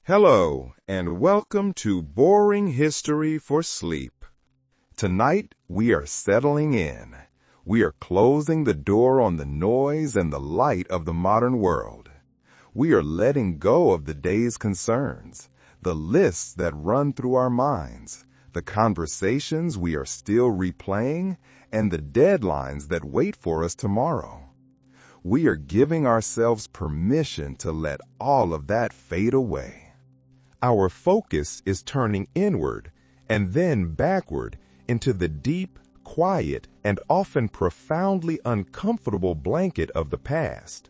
Hello, and welcome to Boring History for Sleep. Tonight, we are settling in. We are closing the door on the noise and the light of the modern world. We are letting go of the day's concerns, the lists that run through our minds, the conversations we are still replaying, and the deadlines that wait for us tomorrow. We are giving ourselves permission to let all of that fade away. Our focus is turning inward and then backward into the deep, quiet, and often profoundly uncomfortable blanket of the past.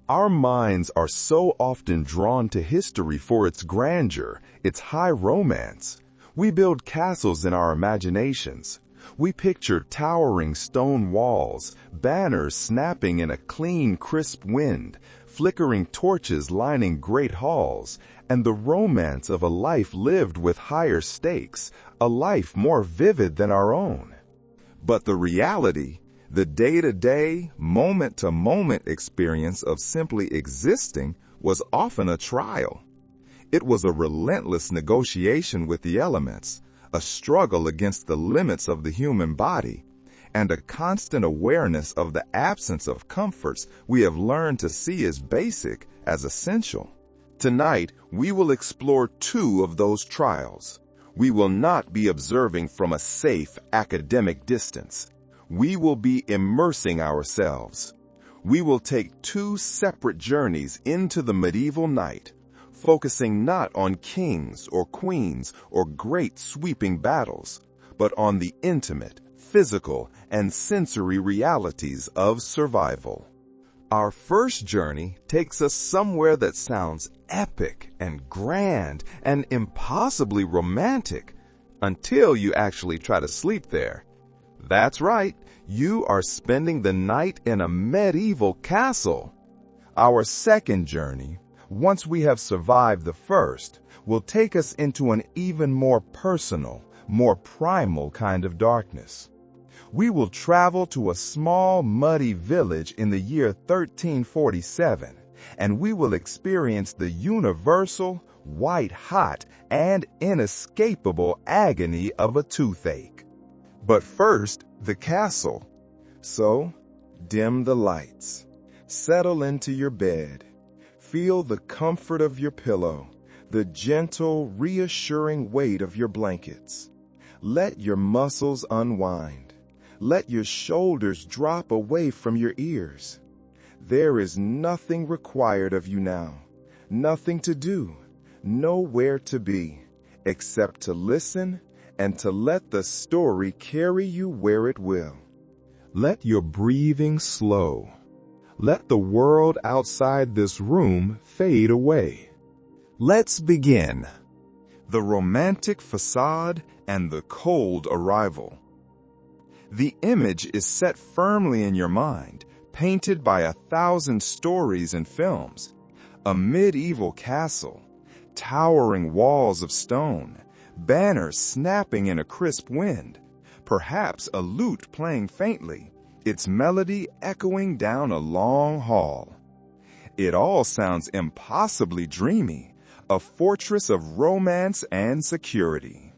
Our minds are so often drawn to history for its grandeur, its high romance. We build castles in our imaginations. We picture towering stone walls, banners snapping in a clean, crisp wind, flickering torches lining great halls, and the romance of a life lived with higher stakes, a life more vivid than our own. But the reality, the day-to-day, moment-to-moment experience of simply existing was often a trial. It was a relentless negotiation with the elements, a struggle against the limits of the human body, and a constant awareness of the absence of comforts we have learned to see as basic, as essential. Tonight, we will explore two of those trials. We will not be observing from a safe academic distance. We will be immersing ourselves. We will take two separate journeys into the medieval night, focusing not on kings or queens or great sweeping battles, but on the intimate, physical, and sensory realities of survival. Our first journey takes us somewhere that sounds epic and grand and impossibly romantic until you actually try to sleep there. That's right, you are spending the night in a medieval castle. Our second journey, once we have survived the first, will take us into an even more personal, more primal kind of darkness. We will travel to a small, muddy village in the year 1347, and we will experience the universal, white-hot, and inescapable agony of a toothache. But first, the castle. So, dim the lights. Settle into your bed. Feel the comfort of your pillow, the gentle, reassuring weight of your blankets. Let your muscles unwind. Let your shoulders drop away from your ears. There is nothing required of you now, nothing to do, nowhere to be, except to listen and to let the story carry you where it will. Let your breathing slow. Let the world outside this room fade away. Let's begin. The romantic facade and the cold arrival. The image is set firmly in your mind, painted by 1,000 stories and films. A medieval castle, towering walls of stone, banners snapping in a crisp wind, perhaps a lute playing faintly, its melody echoing down a long hall. It all sounds impossibly dreamy, a fortress of romance and security.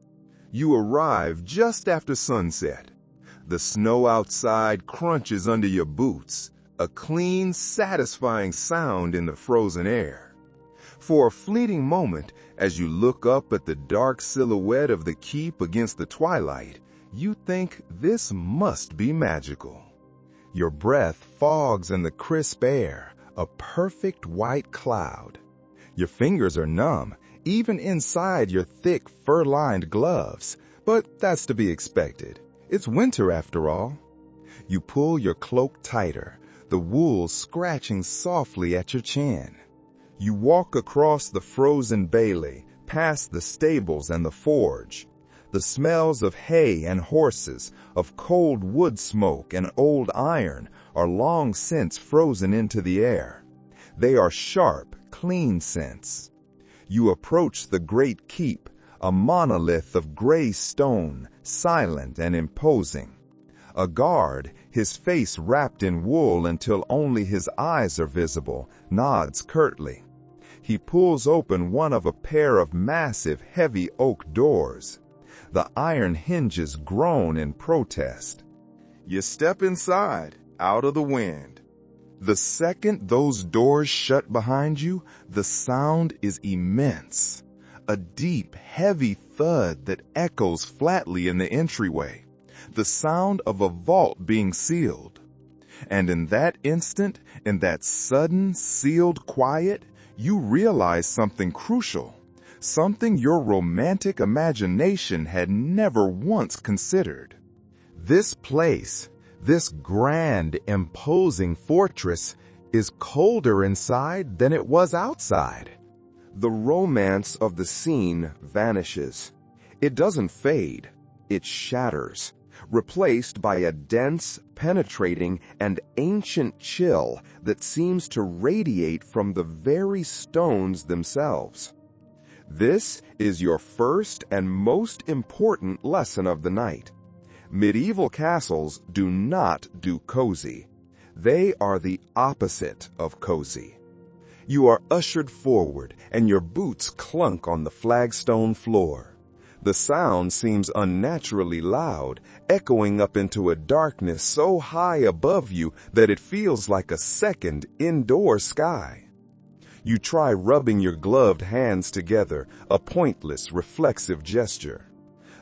You arrive just after sunset. The snow outside crunches under your boots, a clean, satisfying sound in the frozen air. For a fleeting moment, as you look up at the dark silhouette of the keep against the twilight, you think this must be magical. Your breath fogs in the crisp air, a perfect white cloud. Your fingers are numb, even inside your thick, fur-lined gloves, but that's to be expected. It's winter after all. You pull your cloak tighter, the wool scratching softly at your chin. You walk across the frozen bailey, past the stables and the forge. The smells of hay and horses, of cold wood smoke and old iron are long since frozen into the air. They are sharp, clean scents. You approach the great keep, a monolith of gray stone, silent and imposing. A guard, his face wrapped in wool until only his eyes are visible, nods curtly. He pulls open one of a pair of massive, heavy oak doors. The iron hinges groan in protest. You step inside, out of the wind. The second those doors shut behind you, the sound is immense. A deep, heavy thud that echoes flatly in the entryway. The sound of a vault being sealed. And in that instant, in that sudden, sealed quiet, you realize something crucial. Something your romantic imagination had never once considered. This place, this grand, imposing fortress, is colder inside than it was outside. The romance of the scene vanishes. It doesn't fade, it shatters, replaced by a dense, penetrating, and ancient chill that seems to radiate from the very stones themselves. This is your first and most important lesson of the night. Medieval castles do not do cozy. They are the opposite of cozy. You are ushered forward, and your boots clunk on the flagstone floor. The sound seems unnaturally loud, echoing up into a darkness so high above you that it feels like a second indoor sky. You try rubbing your gloved hands together, a pointless, reflexive gesture.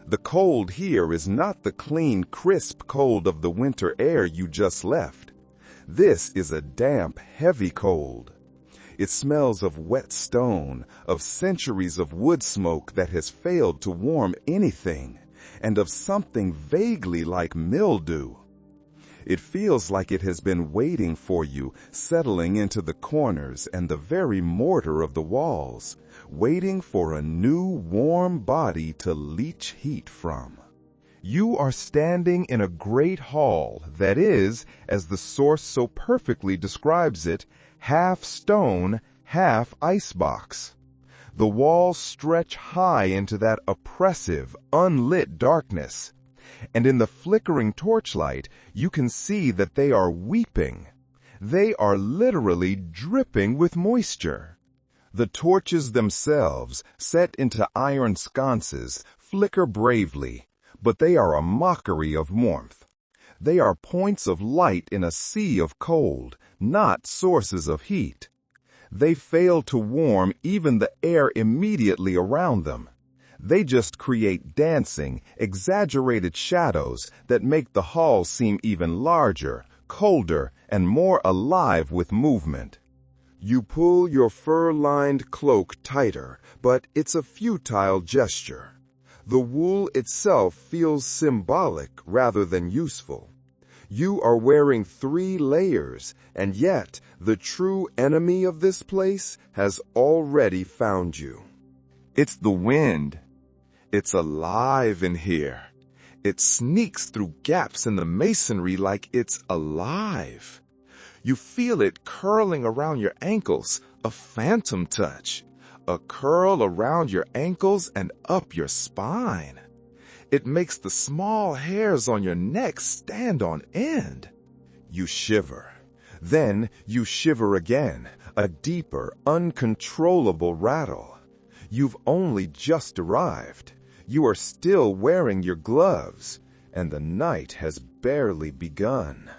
The cold here is not the clean, crisp cold of the winter air you just left. This is a damp, heavy cold. It smells of wet stone, of centuries of wood smoke that has failed to warm anything, and of something vaguely like mildew. It feels like it has been waiting for you, settling into the corners and the very mortar of the walls, waiting for a new warm body to leach heat from. You are standing in a great hall that is, as the source so perfectly describes it, half stone, half icebox. The walls stretch high into that oppressive, unlit darkness, and in the flickering torchlight, you can see that they are weeping. They are literally dripping with moisture. The torches themselves, set into iron sconces, flicker bravely, but they are a mockery of warmth. They are points of light in a sea of cold, not sources of heat. They fail to warm even the air immediately around them. They just create dancing, exaggerated shadows that make the hall seem even larger, colder, and more alive with movement. You pull your fur-lined cloak tighter, but it's a futile gesture. The wool itself feels symbolic rather than useful. You are wearing 3 layers, and yet the true enemy of this place has already found you. It's the wind. It's alive in here. It sneaks through gaps in the masonry like it's alive. You feel it curling around your ankles, a phantom touch, a curl around your ankles and up your spine. It makes the small hairs on your neck stand on end. You shiver. Then you shiver again, a deeper, uncontrollable rattle. You've only just arrived. You are still wearing your gloves, and the night has barely begun.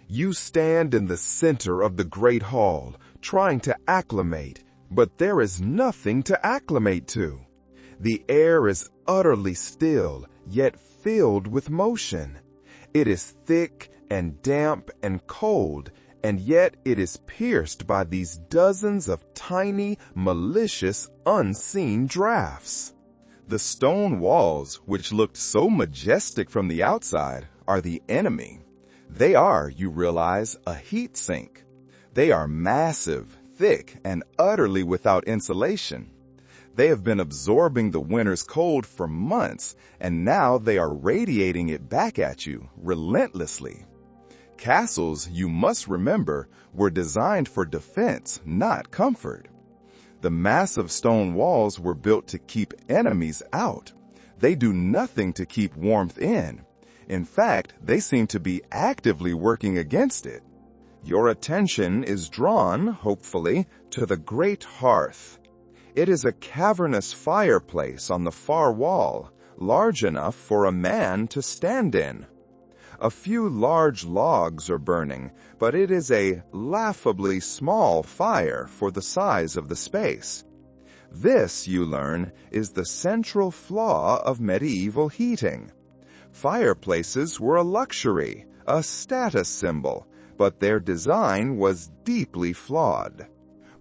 You stand in the center of the great hall, trying to acclimate, but there is nothing to acclimate to. The air is utterly still, yet filled with motion. It is thick and damp and cold, and yet it is pierced by these dozens of tiny, malicious, unseen drafts. The stone walls, which looked so majestic from the outside, are the enemy. They are, you realize, a heat sink. They are massive, thick, and utterly without insulation. They have been absorbing the winter's cold for months, and now they are radiating it back at you relentlessly. Castles, you must remember, were designed for defense, not comfort. The massive stone walls were built to keep enemies out. They do nothing to keep warmth in. In fact, they seem to be actively working against it. Your attention is drawn, hopefully, to the great hearth. It is a cavernous fireplace on the far wall, large enough for a man to stand in. A few large logs are burning, but it is a laughably small fire for the size of the space. This, you learn, is the central flaw of medieval heating. Fireplaces were a luxury, a status symbol, but their design was deeply flawed.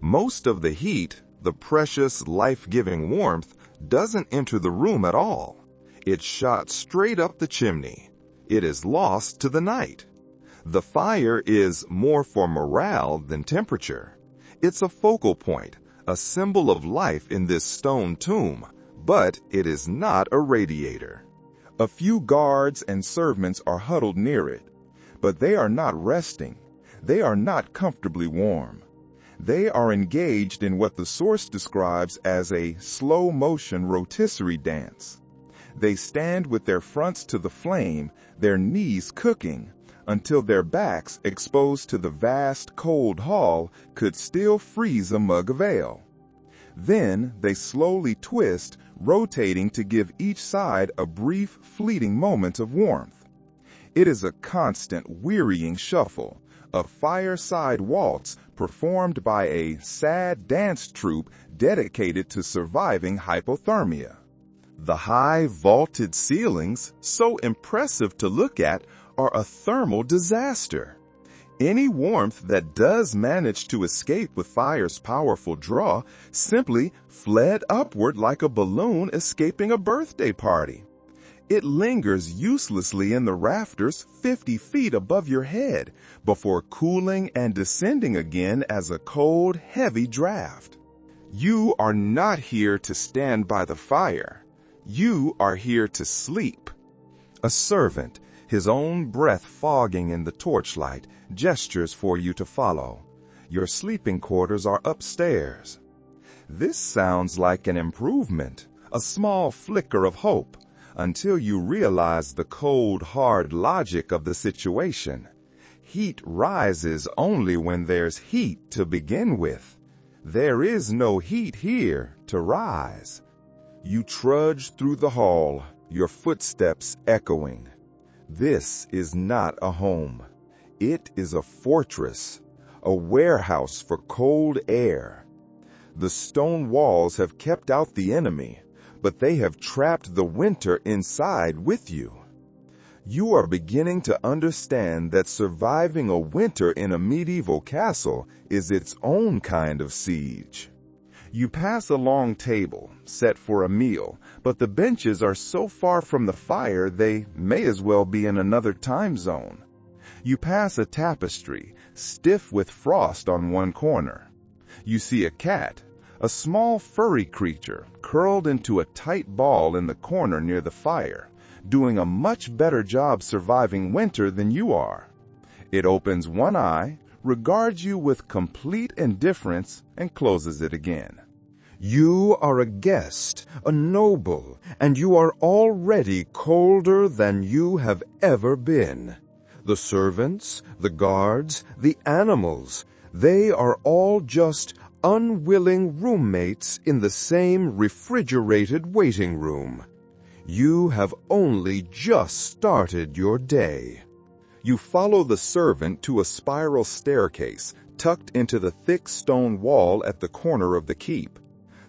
Most of the heat, the precious, life-giving warmth, doesn't enter the room at all. It's shot straight up the chimney. It is lost to the night. The fire is more for morale than temperature. It's a focal point, a symbol of life in this stone tomb, but it is not a radiator. A few guards and servants are huddled near it, but they are not resting. They are not comfortably warm. They are engaged in what the source describes as a slow-motion rotisserie dance. They stand with their fronts to the flame, their knees cooking, until their backs, exposed to the vast, cold hall, could still freeze a mug of ale. Then they slowly twist, rotating to give each side a brief, fleeting moment of warmth. It is a constant, wearying shuffle, a fireside waltz performed by a sad dance troupe dedicated to surviving hypothermia. The high vaulted ceilings, so impressive to look at, are a thermal disaster. Any warmth that does manage to escape with fire's powerful draw simply fled upward like a balloon escaping a birthday party. It lingers uselessly in the rafters 50 feet above your head before cooling and descending again as a cold, heavy draft. You are not here to stand by the fire. You are here to sleep. A servant, his own breath fogging in the torchlight, gestures for you to follow. Your sleeping quarters are upstairs. This sounds like an improvement, a small flicker of hope, until you realize the cold, hard logic of the situation. Heat rises only when there's heat to begin with. There is no heat here to rise. You trudge through the hall, your footsteps echoing. This is not a home. It is a fortress, a warehouse for cold air. The stone walls have kept out the enemy, but they have trapped the winter inside with you. You are beginning to understand that surviving a winter in a medieval castle is its own kind of siege. You pass a long table, set for a meal, but the benches are so far from the fire they may as well be in another time zone. You pass a tapestry, stiff with frost on one corner. You see a cat, a small furry creature, curled into a tight ball in the corner near the fire, doing a much better job surviving winter than you are. It opens one eye, regards you with complete indifference, and closes it again. You are a guest, a noble, and you are already colder than you have ever been. The servants, the guards, the animals, they are all just unwilling roommates in the same refrigerated waiting room. You have only just started your day. You follow the servant to a spiral staircase tucked into the thick stone wall at the corner of the keep.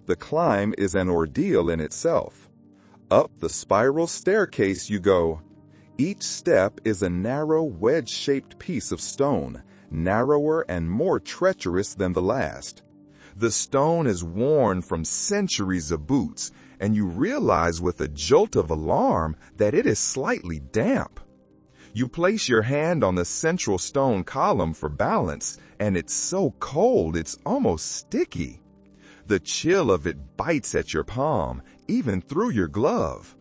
The climb is an ordeal in itself. Up the spiral staircase you go. Each step is a narrow wedge-shaped piece of stone, narrower and more treacherous than the last. The stone is worn from centuries of boots, and you realize with a jolt of alarm that it is slightly damp. You place your hand on the central stone column for balance, and it's so cold it's almost sticky. The chill of it bites at your palm, even through your glove.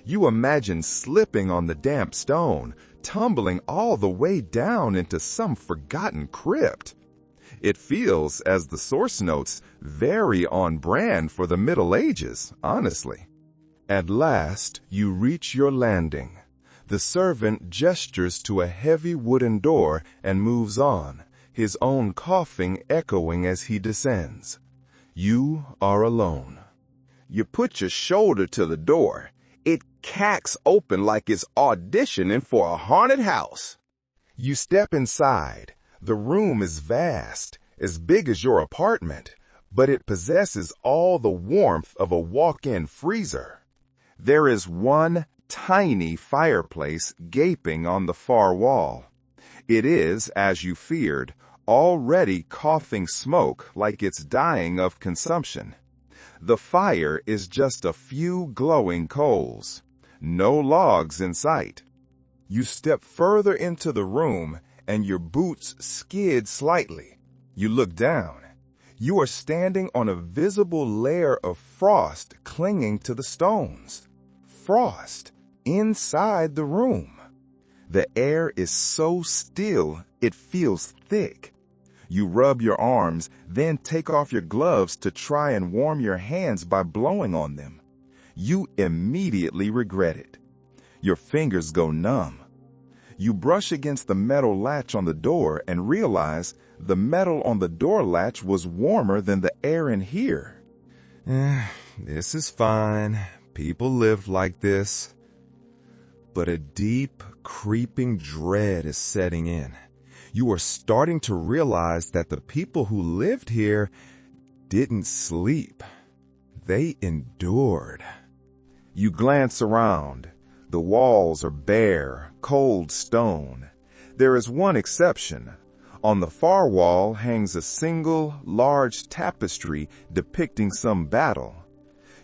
You imagine slipping on the damp stone, tumbling all the way down into some forgotten crypt. It feels, as the source notes, very on brand for the Middle Ages, honestly. At last, you reach your landing. The servant gestures to a heavy wooden door and moves on, his own coughing echoing as he descends. You are alone. You put your shoulder to the door. It cacks open like it's auditioning for a haunted house. You step inside. The room is vast, as big as your apartment, but it possesses all the warmth of a walk-in freezer. There is one tiny fireplace gaping on the far wall. It is, as you feared, already coughing smoke like it's dying of consumption. The fire is just a few glowing coals. No logs in sight. You step further into the room and your boots skid slightly. You look down. You are standing on a visible layer of frost clinging to the stones. Frost inside the room. The air is so still it feels thick. You rub your arms, then take off your gloves to try and warm your hands by blowing on them. You immediately regret it. Your fingers go numb. You brush against the metal latch on the door and realize the metal on the door latch was warmer than the air in here. This is fine. People live like this. But a deep, creeping dread is setting in. You are starting to realize that the people who lived here didn't sleep. They endured. You glance around. The walls are bare, cold stone. There is one exception. On the far wall hangs a single, large tapestry depicting some battle.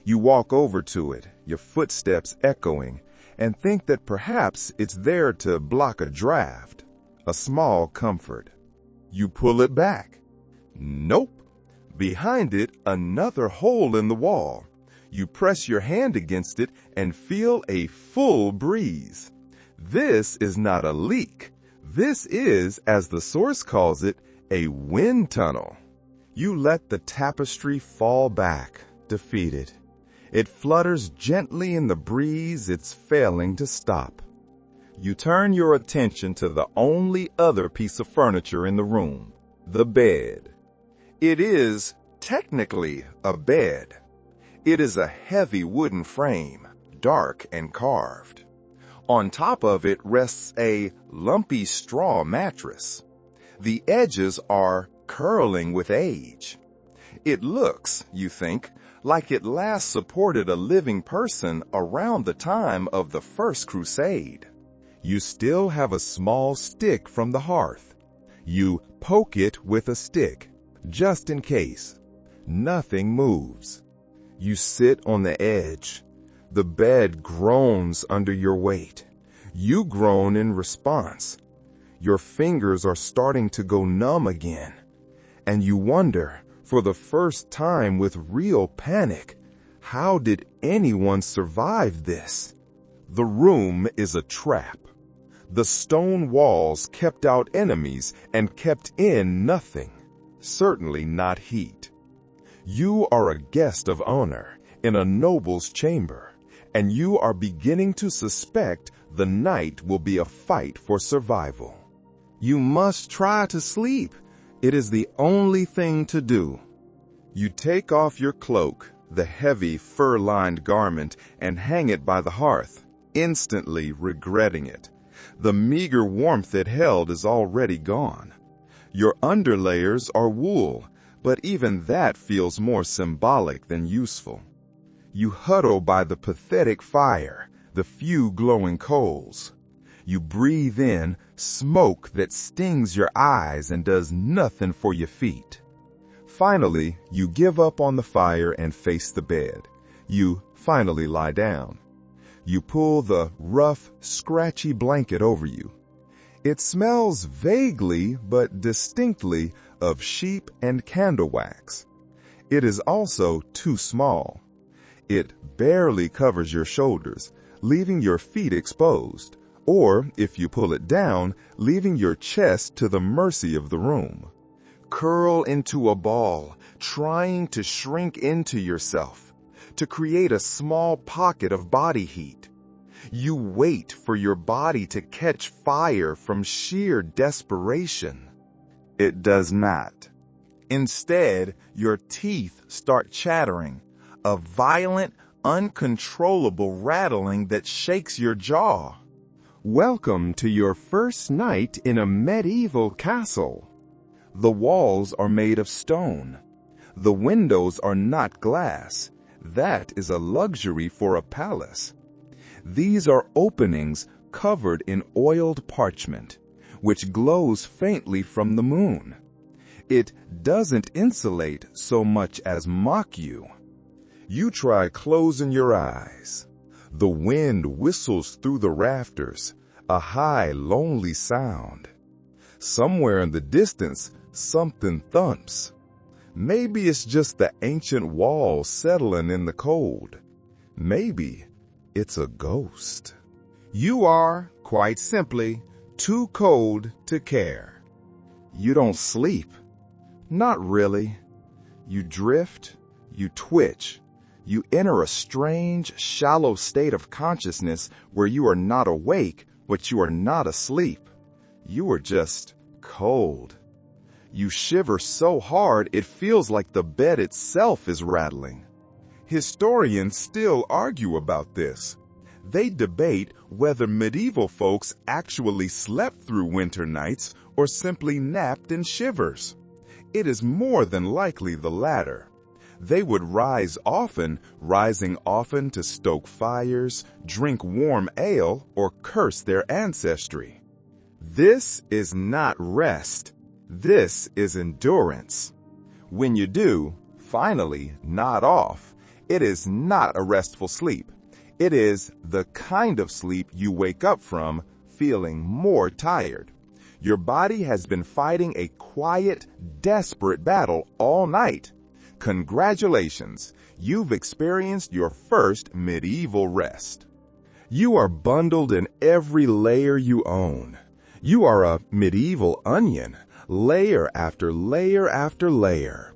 You walk over to it, your footsteps echoing, and think that perhaps it's there to block a draft. A small comfort. You pull it back. Nope. Behind it, another hole in the wall. You press your hand against it and feel a full breeze. This is not a leak. This is, as the source calls it, a wind tunnel. You let the tapestry fall back, defeated. It flutters gently in the breeze it's failing to stop. You turn your attention to the only other piece of furniture in the room, the bed. It is, technically, a bed. It is a heavy wooden frame, dark and carved. On top of it rests a lumpy straw mattress. The edges are curling with age. It looks, you think, like it last supported a living person around the time of the First Crusade. You still have a small stick from the hearth. You poke it with a stick, just in case. Nothing moves. You sit on the edge. The bed groans under your weight. You groan in response. Your fingers are starting to go numb again. And you wonder, for the first time with real panic, how did anyone survive this? The room is a trap. The stone walls kept out enemies and kept in nothing, certainly not heat. You are a guest of honor in a noble's chamber, and you are beginning to suspect the night will be a fight for survival. You must try to sleep. It is the only thing to do. You take off your cloak, the heavy fur-lined garment, and hang it by the hearth, instantly regretting it. The meager warmth it held is already gone. Your underlayers are wool, but even that feels more symbolic than useful. You huddle by the pathetic fire, the few glowing coals. You breathe in smoke that stings your eyes and does nothing for your feet. Finally, you give up on the fire and face the bed. You finally lie down. You pull the rough, scratchy blanket over you. It smells vaguely but distinctly of sheep and candle wax. It is also too small. It barely covers your shoulders, leaving your feet exposed, or, if you pull it down, leaving your chest to the mercy of the room. Curl into a ball, trying to shrink into yourself, to create a small pocket of body heat. You wait for your body to catch fire from sheer desperation. It does not. Instead, your teeth start chattering, a violent, uncontrollable rattling that shakes your jaw. Welcome to your first night in a medieval castle. The walls are made of stone. The windows are not glass. That is a luxury for a palace. These are openings covered in oiled parchment, which glows faintly from the moon. It doesn't insulate so much as mock you. You try closing your eyes. The wind whistles through the rafters, a high, lonely sound. Somewhere in the distance, something thumps. Maybe it's just the ancient walls settling in the cold. Maybe it's a ghost. You are, quite simply, too cold to care. You don't sleep. Not really. You drift, you twitch. You enter a strange, shallow state of consciousness where you are not awake, but you are not asleep. You are just cold. You shiver so hard it feels like the bed itself is rattling. Historians still argue about this. They debate whether medieval folks actually slept through winter nights or simply napped in shivers. It is more than likely the latter. They would rise often, rising often to stoke fires, drink warm ale, or curse their ancestry. This is not rest. This is endurance. When you do, finally, nod off, it is not a restful sleep. It is the kind of sleep you wake up from feeling more tired. Your body has been fighting a quiet, desperate battle all night. Congratulations, you've experienced your first medieval rest. You are bundled in every layer you own. You are a medieval onion, layer after layer after layer.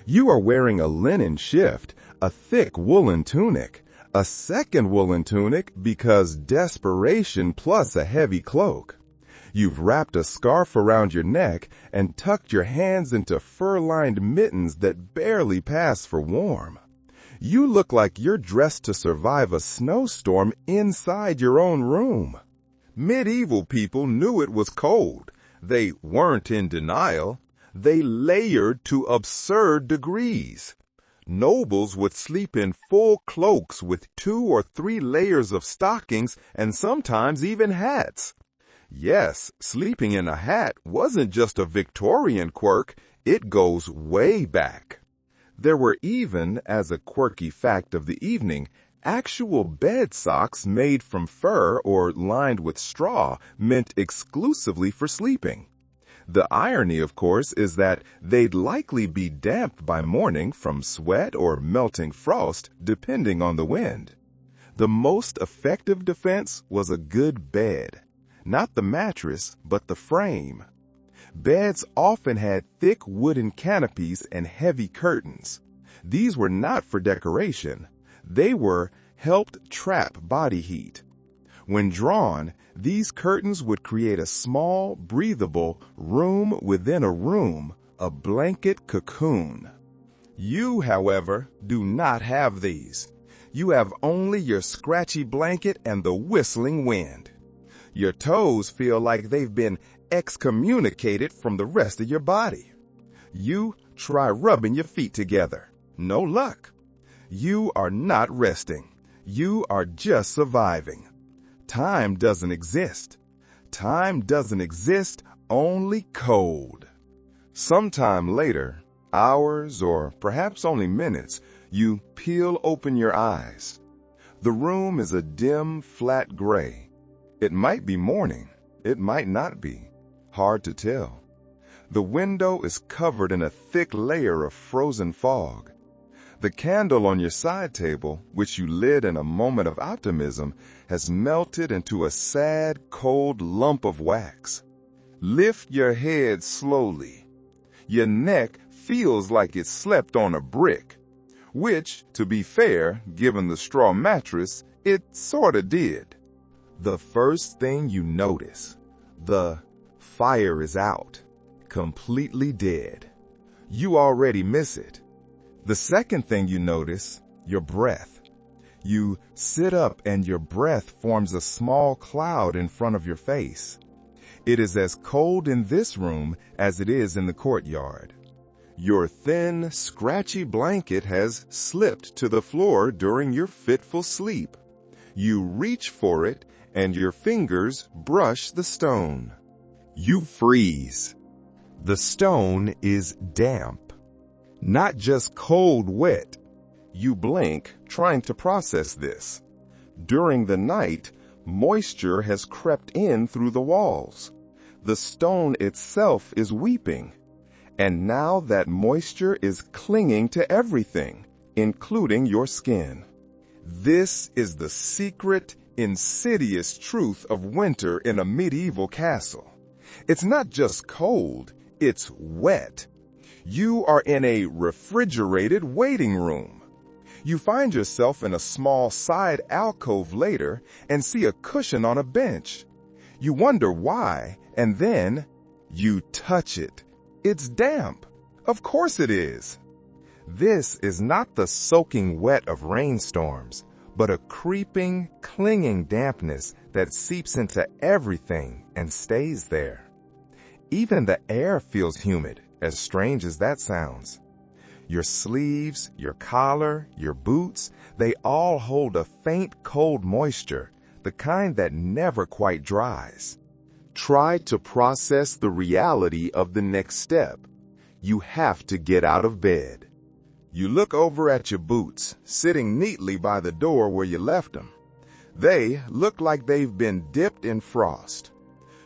You are wearing a linen shift, a thick woolen tunic, a second woolen tunic because desperation plus a heavy cloak. You've wrapped a scarf around your neck and tucked your hands into fur-lined mittens that barely pass for warm. You look like you're dressed to survive a snowstorm inside your own room. Medieval people knew it was cold. They weren't in denial. They layered to absurd degrees. Nobles would sleep in full cloaks with 2 or 3 layers of stockings and sometimes even hats. Yes, sleeping in a hat wasn't just a Victorian quirk, it goes way back. There were even, as a quirky fact of the evening, actual bed socks made from fur or lined with straw meant exclusively for sleeping. The irony, of course, is that they'd likely be damp by morning from sweat or melting frost, depending on the wind. The most effective defense was a good bed. Not the mattress, but the frame. Beds often had thick wooden canopies and heavy curtains. These were not for decoration. They were helped trap body heat. When drawn, these curtains would create a small, breathable room within a room, a blanket cocoon. You, however, do not have these. You have only your scratchy blanket and the whistling wind. Your toes feel like they've been excommunicated from the rest of your body. You try rubbing your feet together. No luck. You are not resting. You are just surviving. Time doesn't exist. Time doesn't exist, only cold. Sometime later, hours or perhaps only minutes, you peel open your eyes. The room is a dim, flat gray. It might be morning. It might not be. Hard to tell. The window is covered in a thick layer of frozen fog. The candle on your side table, which you lit in a moment of optimism, has melted into a sad, cold lump of wax. Lift your head slowly. Your neck feels like it slept on a brick, which, to be fair, given the straw mattress, it sorta did. The first thing you notice, the fire is out. completely dead. You already miss it. The second thing you notice, your breath. You sit up and your breath forms a small cloud in front of your face. It is as cold in this room as it is in the courtyard. Your thin, scratchy blanket has slipped to the floor during your fitful sleep. You reach for it and your fingers brush the stone. You freeze. The stone is damp. Not just cold wet. You blink, trying to process this. During the night, moisture has crept in through the walls. The stone itself is weeping. And now that moisture is clinging to everything, including your skin. This is the secret, insidious truth of winter in a medieval castle. It's not just cold, it's wet. You are in a refrigerated waiting room. You find yourself in a small side alcove later and see a cushion on a bench. You wonder why, and then you touch it. It's damp. Of course it is. This is not the soaking wet of rainstorms, but a creeping, clinging dampness that seeps into everything and stays there. Even the air feels humid, as strange as that sounds. Your sleeves, your collar, your boots, they all hold a faint cold moisture, the kind that never quite dries. Try to process the reality of the next step. You have to get out of bed. You look over at your boots, sitting neatly by the door where you left them. They look like they've been dipped in frost.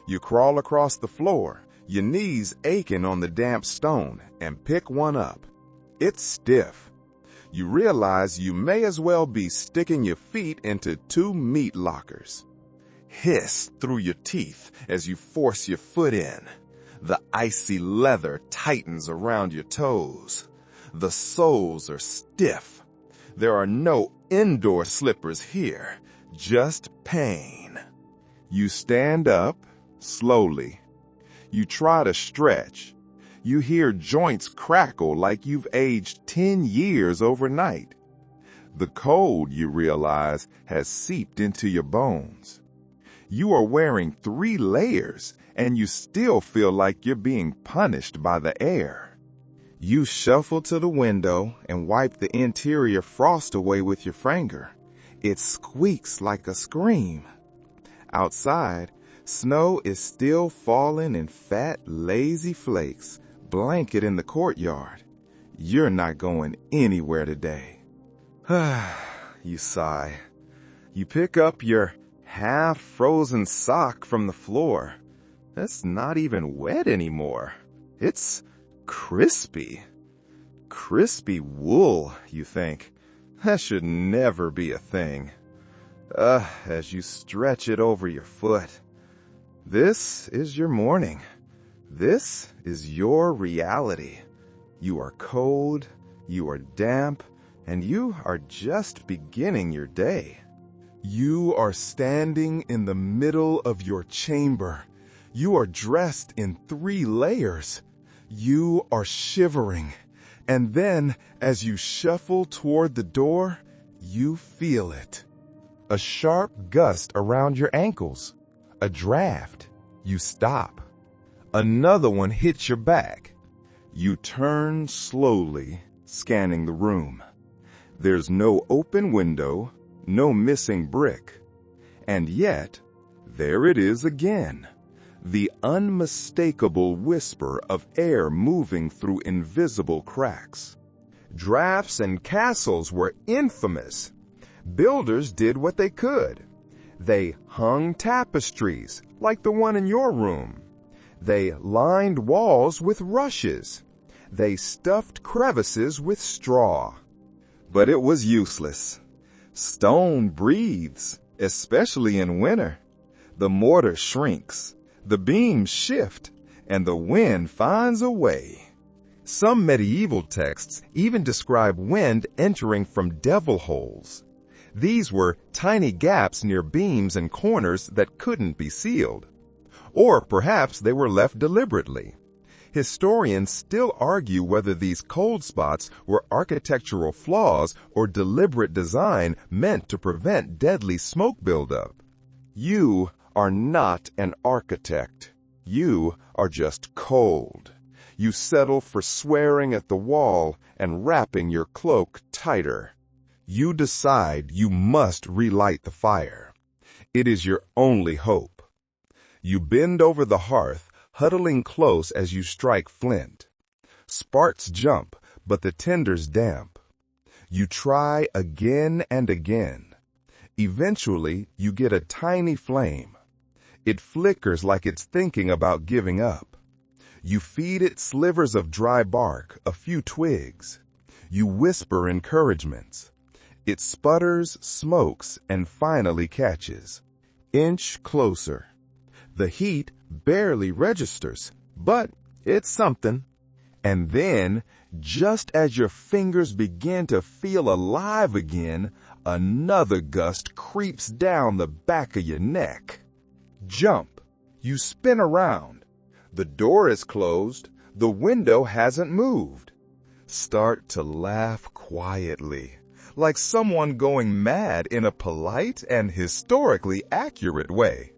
You crawl across the floor, your knees aching on the damp stone, and pick one up. It's stiff. You realize you may as well be sticking your feet into 2 meat lockers. Hiss through your teeth as you force your foot in. The icy leather tightens around your toes. The soles are stiff. There are no indoor slippers here, just pain. You stand up slowly. You try to stretch. You hear joints crackle like you've aged 10 years overnight. The cold, you realize, has seeped into your bones. You are wearing 3 layers, and you still feel like you're being punished by the air. You shuffle to the window and wipe the interior frost away with your finger. It squeaks like a scream. Outside, snow is still falling in fat, lazy flakes, blanket in the courtyard. You're not going anywhere today. You sigh. You pick up your half-frozen sock from the floor. That's not even wet anymore. It's crispy. Crispy wool, you think. That should never be a thing. As you stretch it over your foot. This is your morning. This is your reality. You are cold, you are damp, and you are just beginning your day. You are standing in the middle of your chamber. You are dressed in 3 layers. You are shivering. And then, as you shuffle toward the door, you feel it. A sharp gust around your ankles. A draft. You stop. Another one hits your back. You turn slowly, scanning the room. There's no open window, no missing brick. And yet, there it is again. The unmistakable whisper of air moving through invisible cracks. Drafts and castles were infamous. Builders did what they could. They hung tapestries, like the one in your room. They lined walls with rushes. They stuffed crevices with straw. But it was useless. Stone breathes, especially in winter. The mortar shrinks, the beams shift, and the wind finds a way. Some medieval texts even describe wind entering from devil holes. These were tiny gaps near beams and corners that couldn't be sealed. Or perhaps they were left deliberately. Historians still argue whether these cold spots were architectural flaws or deliberate design meant to prevent deadly smoke buildup. You are not an architect. You are just cold. You settle for swearing at the wall and wrapping your cloak tighter. You decide you must relight the fire. It is your only hope. You bend over the hearth, huddling close as you strike flint. Sparks jump, but the tinder's damp. You try again and again. Eventually, you get a tiny flame. It flickers like it's thinking about giving up. You feed it slivers of dry bark, a few twigs. You whisper encouragements. It sputters, smokes, and finally catches. Inch closer. The heat barely registers, but it's something. And then, just as your fingers begin to feel alive again, another gust creeps down the back of your neck. Jump. You spin around. The door is closed. The window hasn't moved. Start to laugh quietly, like someone going mad in a polite and historically accurate way.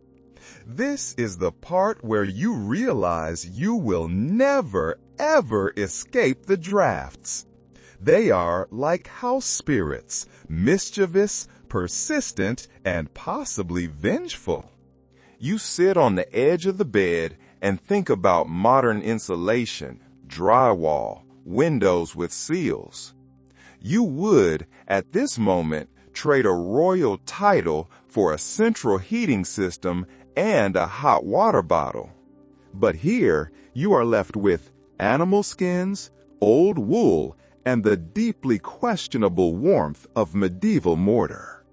This is the part where you realize you will never, ever escape the drafts. They are like house spirits, mischievous, persistent, and possibly vengeful. You sit on the edge of the bed and think about modern insulation, drywall, windows with seals. You would, at this moment, trade a royal title for a central heating system and a hot water bottle. But here, you are left with animal skins, old wool, and the deeply questionable warmth of medieval mortar.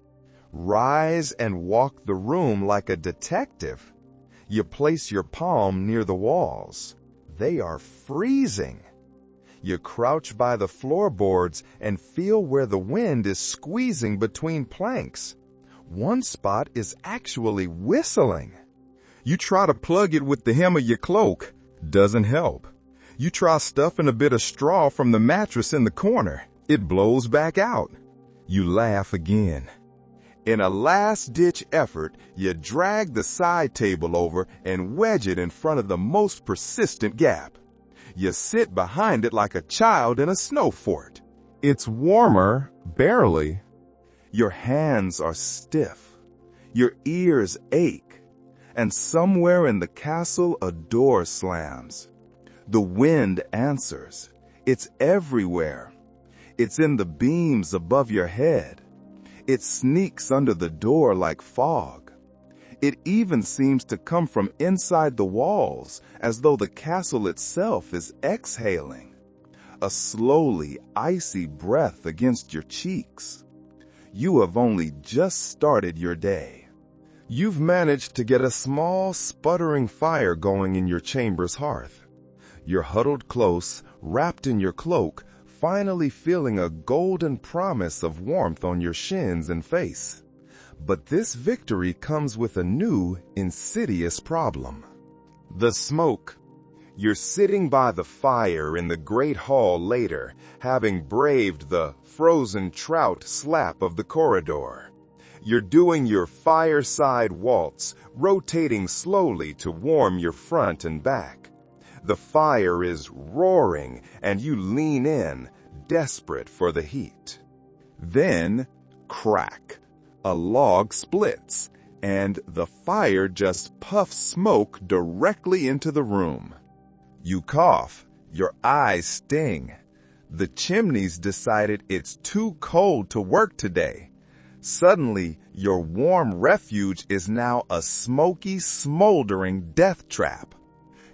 Rise and walk the room like a detective. You place your palm near the walls. They are freezing. You crouch by the floorboards and feel where the wind is squeezing between planks. One spot is actually whistling. You try to plug it with the hem of your cloak. Doesn't help. You try stuffing a bit of straw from the mattress in the corner. It blows back out. You laugh again. In a last-ditch effort, you drag the side table over and wedge it in front of the most persistent gap. You sit behind it like a child in a snow fort. It's warmer, barely. Your hands are stiff. Your ears ache. And somewhere in the castle, a door slams. The wind answers. It's everywhere. It's in the beams above your head. It sneaks under the door like fog. It even seems to come from inside the walls, as though the castle itself is exhaling. A slowly icy breath against your cheeks. You have only just started your day. You've managed to get a small, sputtering fire going in your chamber's hearth. You're huddled close, wrapped in your cloak, finally feeling a golden promise of warmth on your shins and face. But this victory comes with a new, insidious problem. The smoke. You're sitting by the fire in the great hall later, having braved the frozen trout slap of the corridor. You're doing your fireside waltz, rotating slowly to warm your front and back. The fire is roaring, and you lean in, desperate for the heat. Then, crack. A log splits, and the fire just puffs smoke directly into the room. You cough. Your eyes sting. The chimneys decided it's too cold to work today. Suddenly, your warm refuge is now a smoky, smoldering death trap.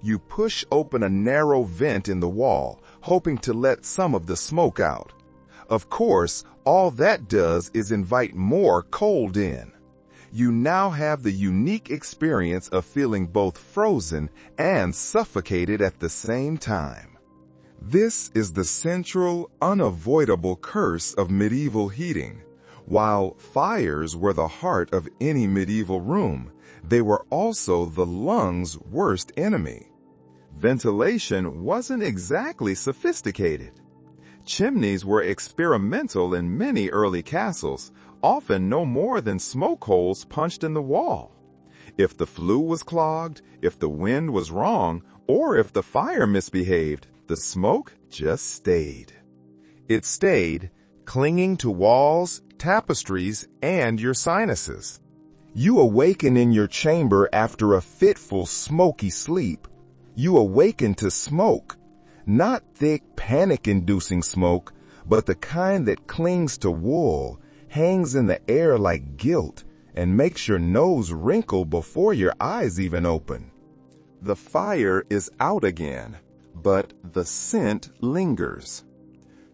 You push open a narrow vent in the wall, hoping to let some of the smoke out. Of course, all that does is invite more cold in. You now have the unique experience of feeling both frozen and suffocated at the same time. This is the central, unavoidable curse of medieval heating. While fires were the heart of any medieval room, they were also the lungs' worst enemy. Ventilation wasn't exactly sophisticated. Chimneys were experimental in many early castles, often no more than smoke holes punched in the wall. If the flue was clogged, if the wind was wrong, or if the fire misbehaved, the smoke just stayed. It stayed, clinging to walls, tapestries, and your sinuses. You awaken in your chamber after a fitful, smoky sleep. You awaken to smoke. Not thick, panic-inducing smoke, but the kind that clings to wool, hangs in the air like guilt, and makes your nose wrinkle before your eyes even open. The fire is out again, but the scent lingers.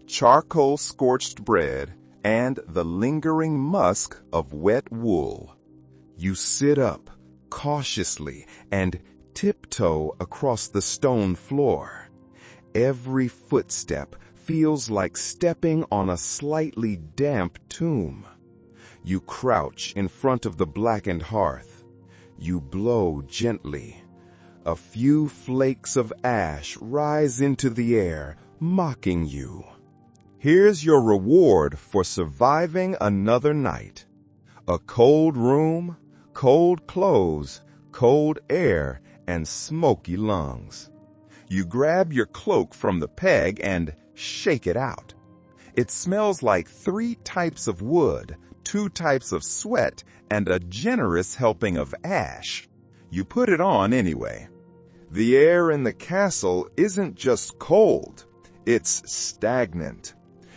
Charcoal-scorched bread and the lingering musk of wet wool. You sit up, cautiously, and tiptoe across the stone floor. Every footstep feels like stepping on a slightly damp tomb. You crouch in front of the blackened hearth. You blow gently. A few flakes of ash rise into the air, mocking you. Here's your reward for surviving another night. A cold room, cold clothes, cold air, and smoky lungs. You grab your cloak from the peg and shake it out. It smells like 3 types of wood, 2 types of sweat, and a generous helping of ash. You put it on anyway. The air in the castle isn't just cold, it's stagnant.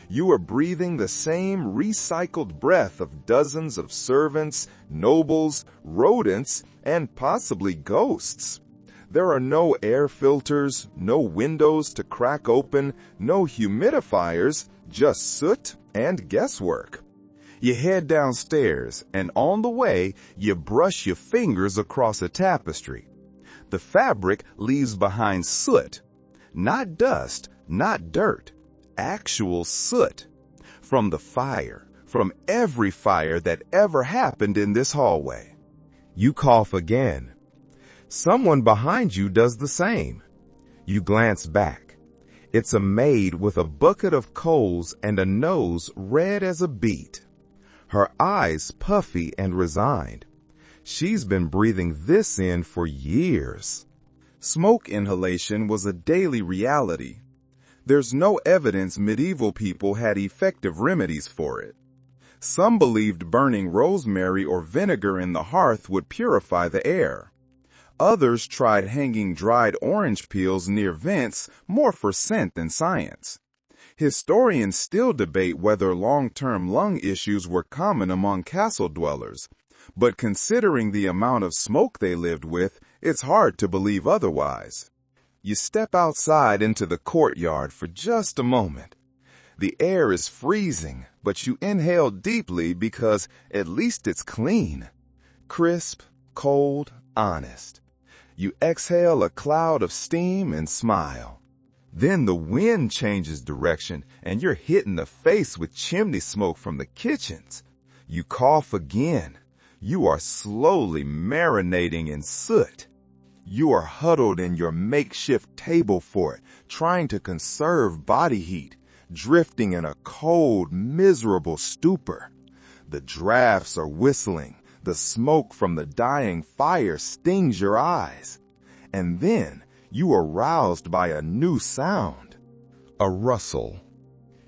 You are breathing the same recycled breath of dozens of servants, nobles, rodents, and possibly ghosts. There are no air filters, no windows to crack open, no humidifiers, just soot and guesswork. You head downstairs, and on the way, you brush your fingers across a tapestry. The fabric leaves behind soot. Not dust, not dirt, actual soot. From the fire, from every fire that ever happened in this hallway. You cough again. Someone behind you does the same. You glance back. It's a maid with a bucket of coals and a nose red as a beet. Her eyes puffy and resigned. She's been breathing this in for years. Smoke inhalation was a daily reality. There's no evidence medieval people had effective remedies for it. Some believed burning rosemary or vinegar in the hearth would purify the air. Others tried hanging dried orange peels near vents, more for scent than science. Historians still debate whether long-term lung issues were common among castle dwellers, but considering the amount of smoke they lived with, it's hard to believe otherwise. You step outside into the courtyard for just a moment. The air is freezing, but you inhale deeply because at least it's clean. Crisp, cold, honest. You exhale a cloud of steam and smile. Then the wind changes direction and you're hit in the face with chimney smoke from the kitchens. You cough again. You are slowly marinating in soot. You are huddled in your makeshift table fort, trying to conserve body heat, drifting in a cold, miserable stupor. The drafts are whistling. The smoke from the dying fire stings your eyes. And then you are roused by a new sound. A rustle.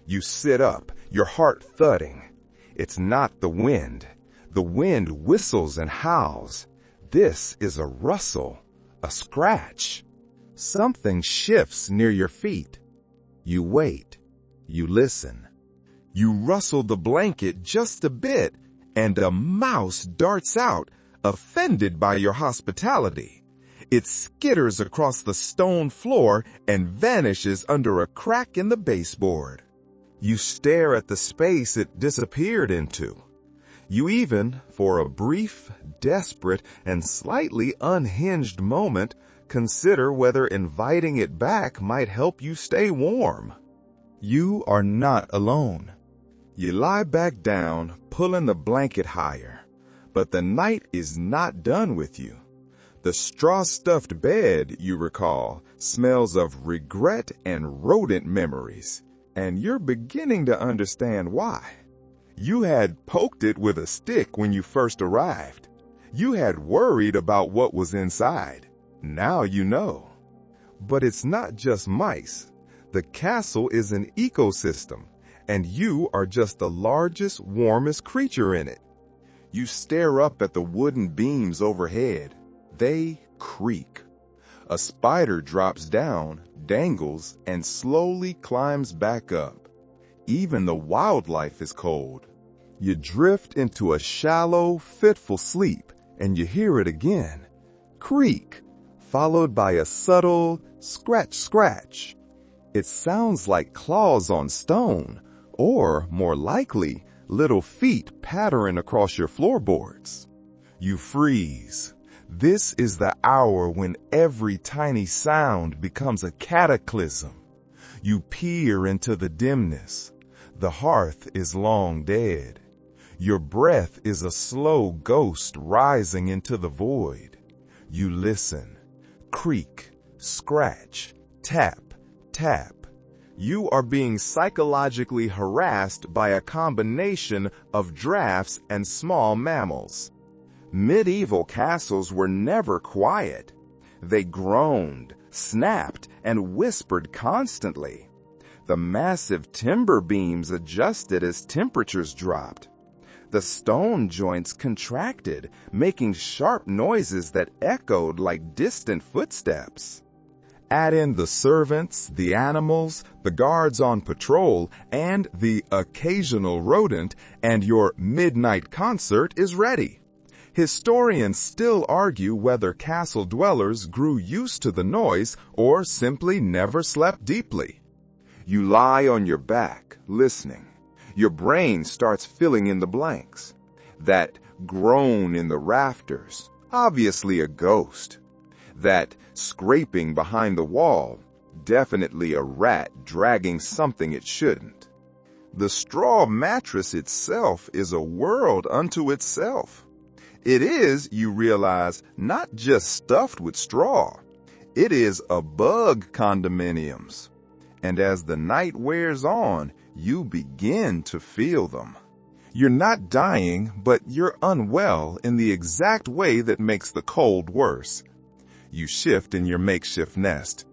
You sit up, your heart thudding. It's not the wind. The wind whistles and howls. This is a rustle, a scratch. Something shifts near your feet. You wait. You listen. You rustle the blanket just a bit, and a mouse darts out, offended by your hospitality. It skitters across the stone floor and vanishes under a crack in the baseboard. You stare at the space it disappeared into. You even, for a brief, desperate, and slightly unhinged moment, consider whether inviting it back might help you stay warm. You are not alone. You lie back down, pulling the blanket higher. But the night is not done with you. The straw-stuffed bed, you recall, smells of regret and rodent memories, and you're beginning to understand why. You had poked it with a stick when you first arrived. You had worried about what was inside. Now you know. But it's not just mice. The castle is an ecosystem, and you are just the largest, warmest creature in it. You stare up at the wooden beams overhead. They creak. A spider drops down, dangles, and slowly climbs back up. Even the wildlife is cold. You drift into a shallow, fitful sleep, and you hear it again. Creak, followed by a subtle scratch, scratch. It sounds like claws on stone, or, more likely, little feet pattering across your floorboards. You freeze. This is the hour when every tiny sound becomes a cataclysm. You peer into the dimness. The hearth is long dead. Your breath is a slow ghost rising into the void. You listen. Creak, scratch, tap, tap. You are being psychologically harassed by a combination of drafts and small mammals. Medieval castles were never quiet. They groaned, snapped, and whispered constantly. The massive timber beams adjusted as temperatures dropped. The stone joints contracted, making sharp noises that echoed like distant footsteps. Add in the servants, the animals, the guards on patrol, and the occasional rodent, and your midnight concert is ready. Historians still argue whether castle dwellers grew used to the noise or simply never slept deeply. You lie on your back, listening. Your brain starts filling in the blanks. That groan in the rafters, obviously a ghost. That scraping behind the wall, definitely a rat dragging something it shouldn't. The straw mattress itself is a world unto itself. It is, you realize, not just stuffed with straw. It is a bug condominiums. And as the night wears on, you begin to feel them. You're not dying, but you're unwell in the exact way that makes the cold worse. You shift in your makeshift nest.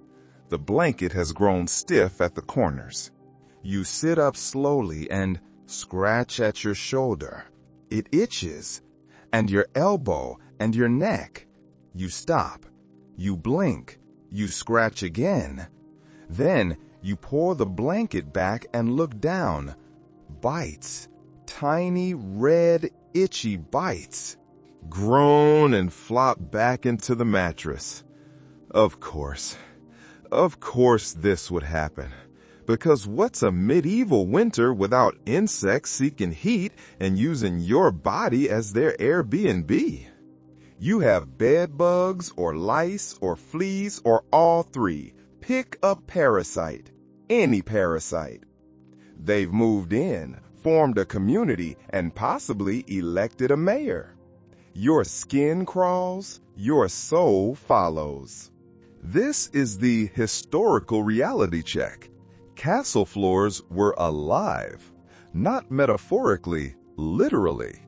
The blanket has grown stiff at the corners. You sit up slowly and scratch at your shoulder. It itches. And your elbow and your neck. You stop. You blink. You scratch again. Then you pour the blanket back and look down. Bites. Tiny, red, itchy bites. Groan and flop back into the mattress. Of course this would happen. Because what's a medieval winter without insects seeking heat and using your body as their Airbnb? You have bed bugs or lice or fleas or all three. Pick a parasite. Any parasite. They've moved in, formed a community, and possibly elected a mayor. Your skin crawls, your soul follows. This is the historical reality check. Castle floors were alive, not metaphorically, literally.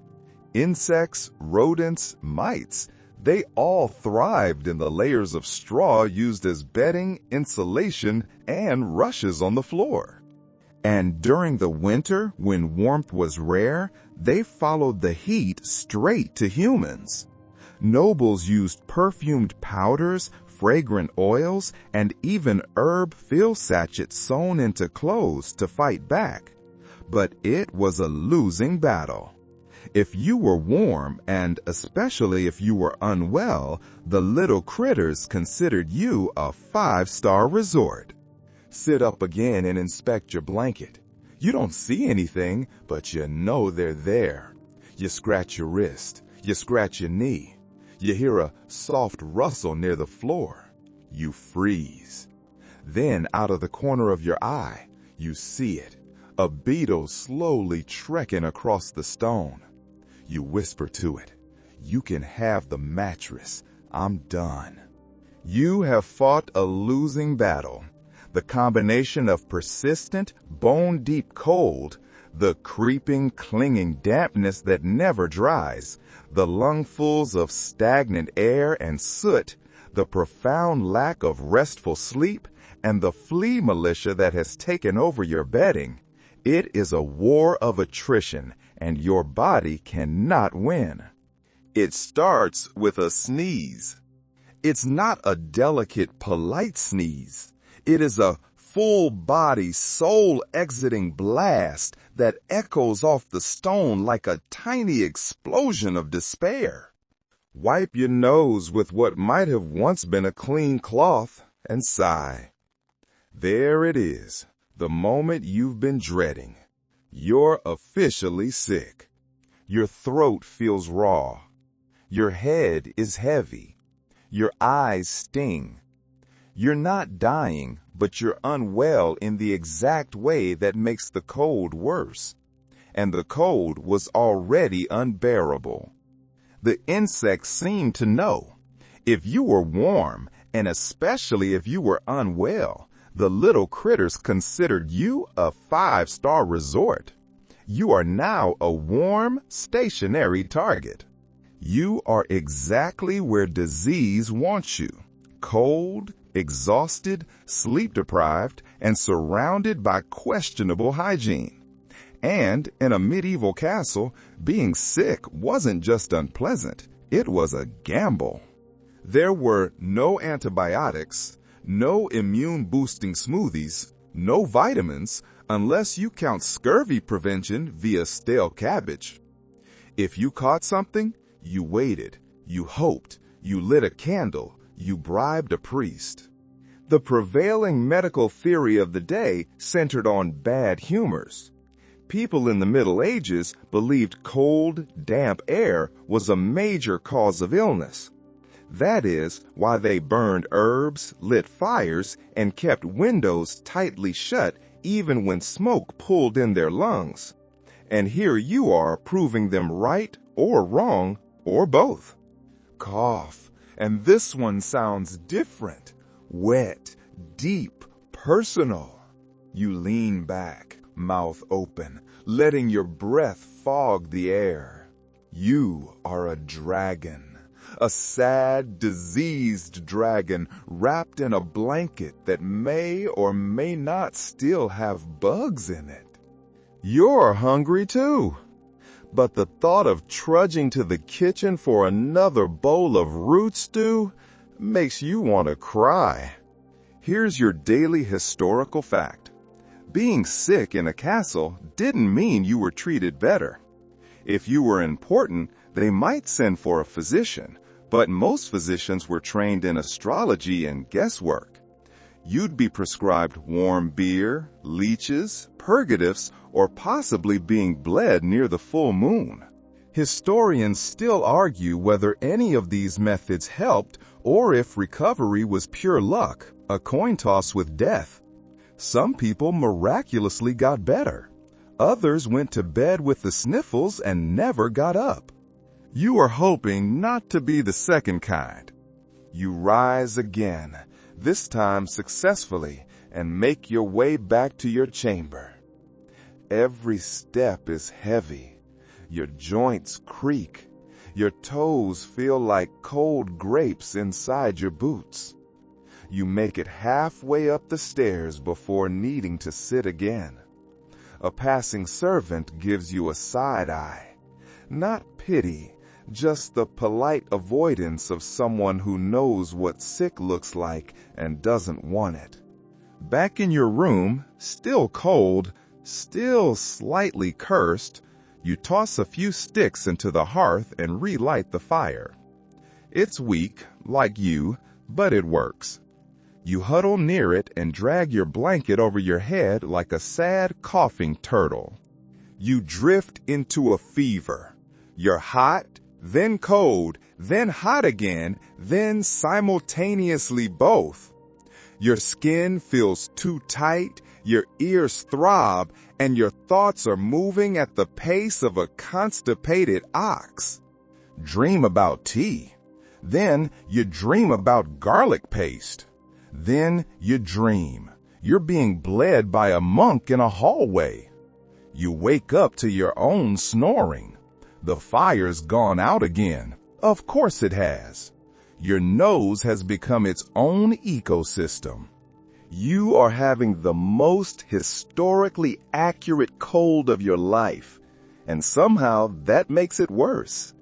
Insects, rodents, mites, they all thrived in the layers of straw used as bedding, insulation, and rushes on the floor. And during the winter, when warmth was rare, they followed the heat straight to humans. Nobles used perfumed powders, fragrant oils, and even herb fill sachets sewn into clothes to fight back. But it was a losing battle. If you were warm, and especially if you were unwell, the little critters considered you a 5-star resort. Sit up again and inspect your blanket. You don't see anything, but you know they're there. You scratch your wrist. You scratch your knee. You hear a soft rustle near the floor. You freeze. Then, out of the corner of your eye, you see it. A beetle slowly trekking across the stone. You whisper to it, "You can have the mattress. I'm done. You have fought a losing battle. The combination of persistent, bone-deep cold, the creeping, clinging dampness that never dries, the lungfuls of stagnant air and soot, the profound lack of restful sleep, and the flea militia that has taken over your bedding. It is a war of attrition, and your body cannot win. It starts with a sneeze. It's not a delicate, polite sneeze. It is a full-body, soul-exiting blast that echoes off the stone like a tiny explosion of despair. Wipe your nose with what might have once been a clean cloth and sigh. There it is, the moment you've been dreading. You're officially sick. Your throat feels raw. Your head is heavy. Your eyes sting. You're not dying, but you're unwell in the exact way that makes the cold worse. And the cold was already unbearable. The insects seemed to know. If you were warm, and especially if you were unwell, the little critters considered you a 5-star resort. You are now a warm, stationary target. You are exactly where disease wants you. Cold, exhausted, sleep-deprived, and surrounded by questionable hygiene. And in a medieval castle, being sick wasn't just unpleasant, it was a gamble. There were no antibiotics, no immune-boosting smoothies, no vitamins, unless you count scurvy prevention via stale cabbage. If you caught something, you waited, you hoped, you lit a candle, you bribed a priest. The prevailing medical theory of the day centered on bad humors. People in the Middle Ages believed cold, damp air was a major cause of illness. That is why they burned herbs, lit fires, and kept windows tightly shut even when smoke pulled in their lungs. And here you are proving them right or wrong, or both. Cough, and this one sounds different. Wet, deep, personal. You lean back, mouth open, letting your breath fog the air. You are a dragon, a sad, diseased dragon wrapped in a blanket that may or may not still have bugs in it. You're hungry too. But the thought of trudging to the kitchen for another bowl of root stew makes you want to cry. Here's your daily historical fact. Being sick in a castle didn't mean you were treated better. If you were important, they might send for a physician, but most physicians were trained in astrology and guesswork. You'd be prescribed warm beer, leeches, purgatives, or possibly being bled near the full moon. Historians still argue whether any of these methods helped or if recovery was pure luck, a coin toss with death. Some people miraculously got better. Others went to bed with the sniffles and never got up. You are hoping not to be the second kind. You rise again, this time successfully, and make your way back to your chamber. Every step is heavy. Your joints creak. Your toes feel like cold grapes inside your boots. You make it halfway up the stairs before needing to sit again. A passing servant gives you a side eye. Not pity, just the polite avoidance of someone who knows what sick looks like and doesn't want it. Back in your room, still cold, still slightly cursed, you toss a few sticks into the hearth and relight the fire. It's weak, like you, but it works. You huddle near it and drag your blanket over your head like a sad, coughing turtle. You drift into a fever. You're hot, then cold, then hot again, then simultaneously both. Your skin feels too tight, your ears throb, and your thoughts are moving at the pace of a constipated ox. Dream about tea. Then you dream about garlic paste. Then you dream you're being bled by a monk in a hallway. You wake up to your own snoring. The fire's gone out again. Of course it has. Your nose has become its own ecosystem. You are having the most historically accurate cold of your life, and somehow that makes it worse.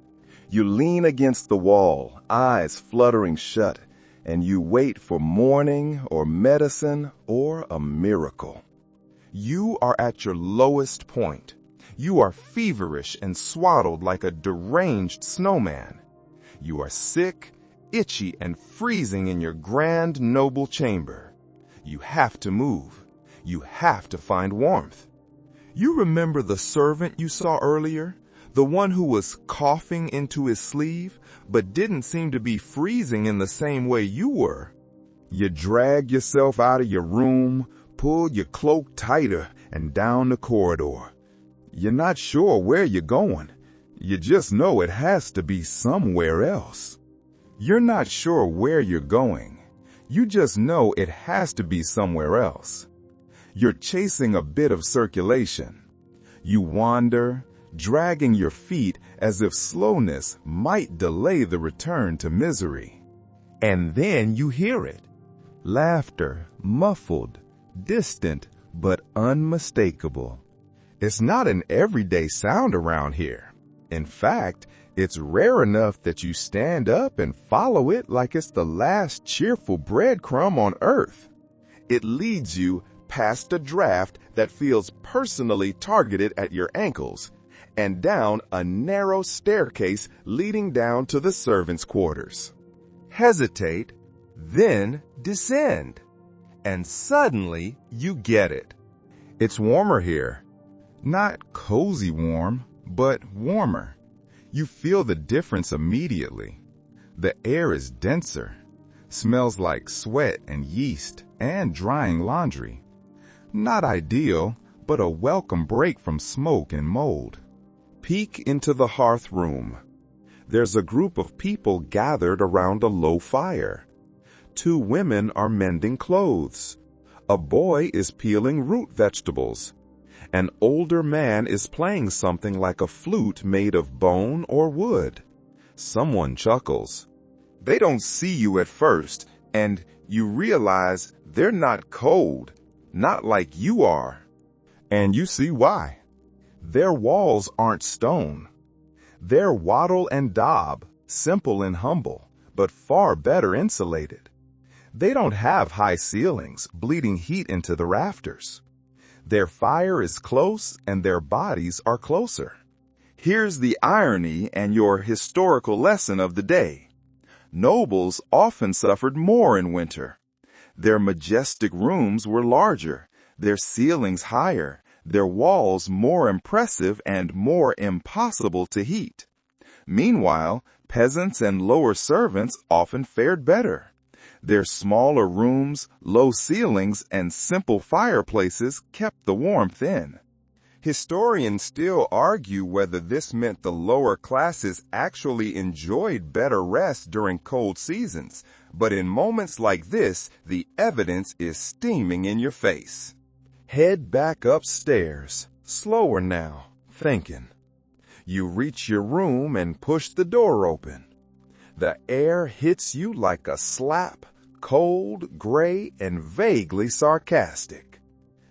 You lean against the wall, eyes fluttering shut, and you wait for morning or medicine or a miracle. You are at your lowest point. You are feverish and swaddled like a deranged snowman. You are sick, itchy, and freezing in your grand noble chamber. You have to move. You have to find warmth. You remember the servant you saw earlier? The one who was coughing into his sleeve, but didn't seem to be freezing in the same way you were. You drag yourself out of your room, pull your cloak tighter, and down the corridor. You're not sure where you're going. You just know it has to be somewhere else. You're not sure where you're going. You just know it has to be somewhere else. You're chasing a bit of circulation. You wander, dragging your feet as if slowness might delay the return to misery. And then you hear it. Laughter, muffled, distant, but unmistakable. It's not an everyday sound around here. In fact, it's rare enough that you stand up and follow it like it's the last cheerful breadcrumb on earth. It leads you past a draft that feels personally targeted at your ankles, and down a narrow staircase leading down to the servants' quarters. Hesitate, then descend. And suddenly you get it. It's warmer here. Not cozy warm, but warmer. You feel the difference immediately. The air is denser, smells like sweat and yeast and drying laundry. Not ideal, but a welcome break from smoke and mold. Peek into the hearth room. There's a group of people gathered around a low fire. 2 women are mending clothes. A boy is peeling root vegetables. An older man is playing something like a flute made of bone or wood. Someone chuckles. They don't see you at first, and you realize they're not cold, not like you are. And you see why. Their walls aren't stone. They're wattle and daub, simple and humble, but far better insulated. They don't have high ceilings, bleeding heat into the rafters. Their fire is close and their bodies are closer. Here's the irony and your historical lesson of the day. Nobles often suffered more in winter. Their majestic rooms were larger, their ceilings higher, their walls more impressive and more impossible to heat. Meanwhile, peasants and lower servants often fared better. Their smaller rooms, low ceilings, and simple fireplaces kept the warmth in. Historians still argue whether this meant the lower classes actually enjoyed better rest during cold seasons, but in moments like this, the evidence is steaming in your face. Head back upstairs, slower now, thinking. You reach your room and push the door open. The air hits you like a slap, cold, gray, and vaguely sarcastic.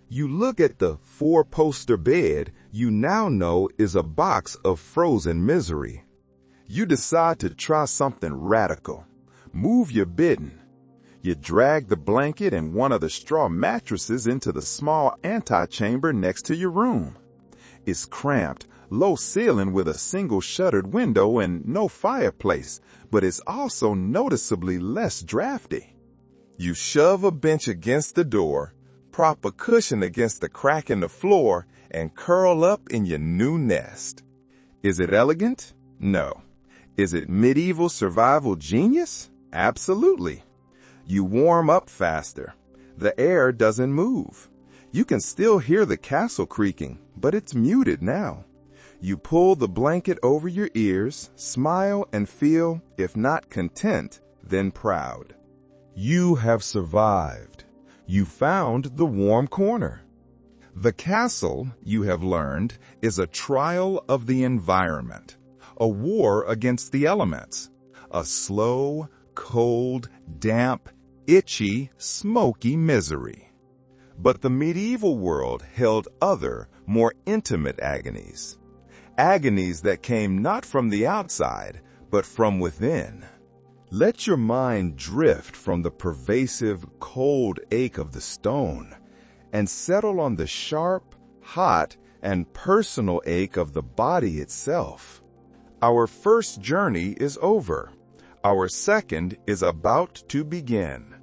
You look at the 4-poster bed you now know is a box of frozen misery. You decide to try something radical. Move your bedding. You drag the blanket and one of the straw mattresses into the small antechamber next to your room. It's cramped, low ceiling with a single shuttered window and no fireplace, but it's also noticeably less drafty. You shove a bench against the door, prop a cushion against the crack in the floor, and curl up in your new nest. Is it elegant? No. Is it medieval survival genius? Absolutely. You warm up faster. The air doesn't move. You can still hear the castle creaking, but it's muted now. You pull the blanket over your ears, smile, and feel, if not content, then proud. You have survived. You found the warm corner. The castle, you have learned, is a trial of the environment, a war against the elements, a slow, cold, damp, itchy, smoky misery. But the medieval world held other, more intimate agonies. Agonies that came not from the outside, but from within. Let your mind drift from the pervasive, cold ache of the stone and settle on the sharp, hot, and personal ache of the body itself. Our first journey is over. Our second is about to begin.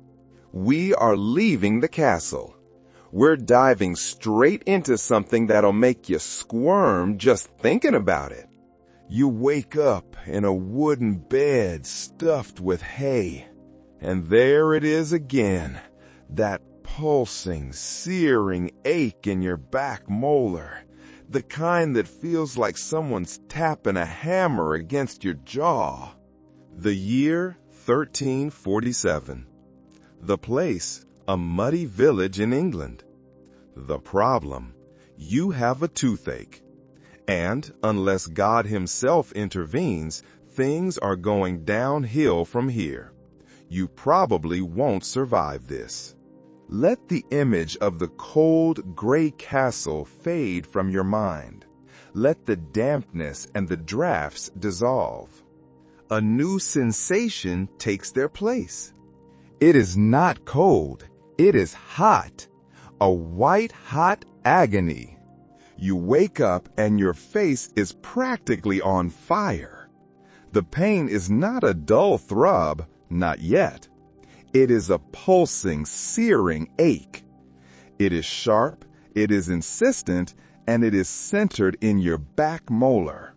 We are leaving the castle. We're diving straight into something that'll make you squirm just thinking about it. You wake up in a wooden bed stuffed with hay, and there it is again, that pulsing, searing ache in your back molar, the kind that feels like someone's tapping a hammer against your jaw. The year 1347. The place, a muddy village in England. The problem, you have a toothache. And unless God himself intervenes, things are going downhill from here. You probably won't survive this. Let the image of the cold, gray castle fade from your mind. Let the dampness and the drafts dissolve. A new sensation takes their place. It is not cold, it is hot. A white-hot agony. You wake up and your face is practically on fire. The pain is not a dull throb, not yet. It is a pulsing, searing ache. It is sharp, it is insistent, and it is centered in your back molar.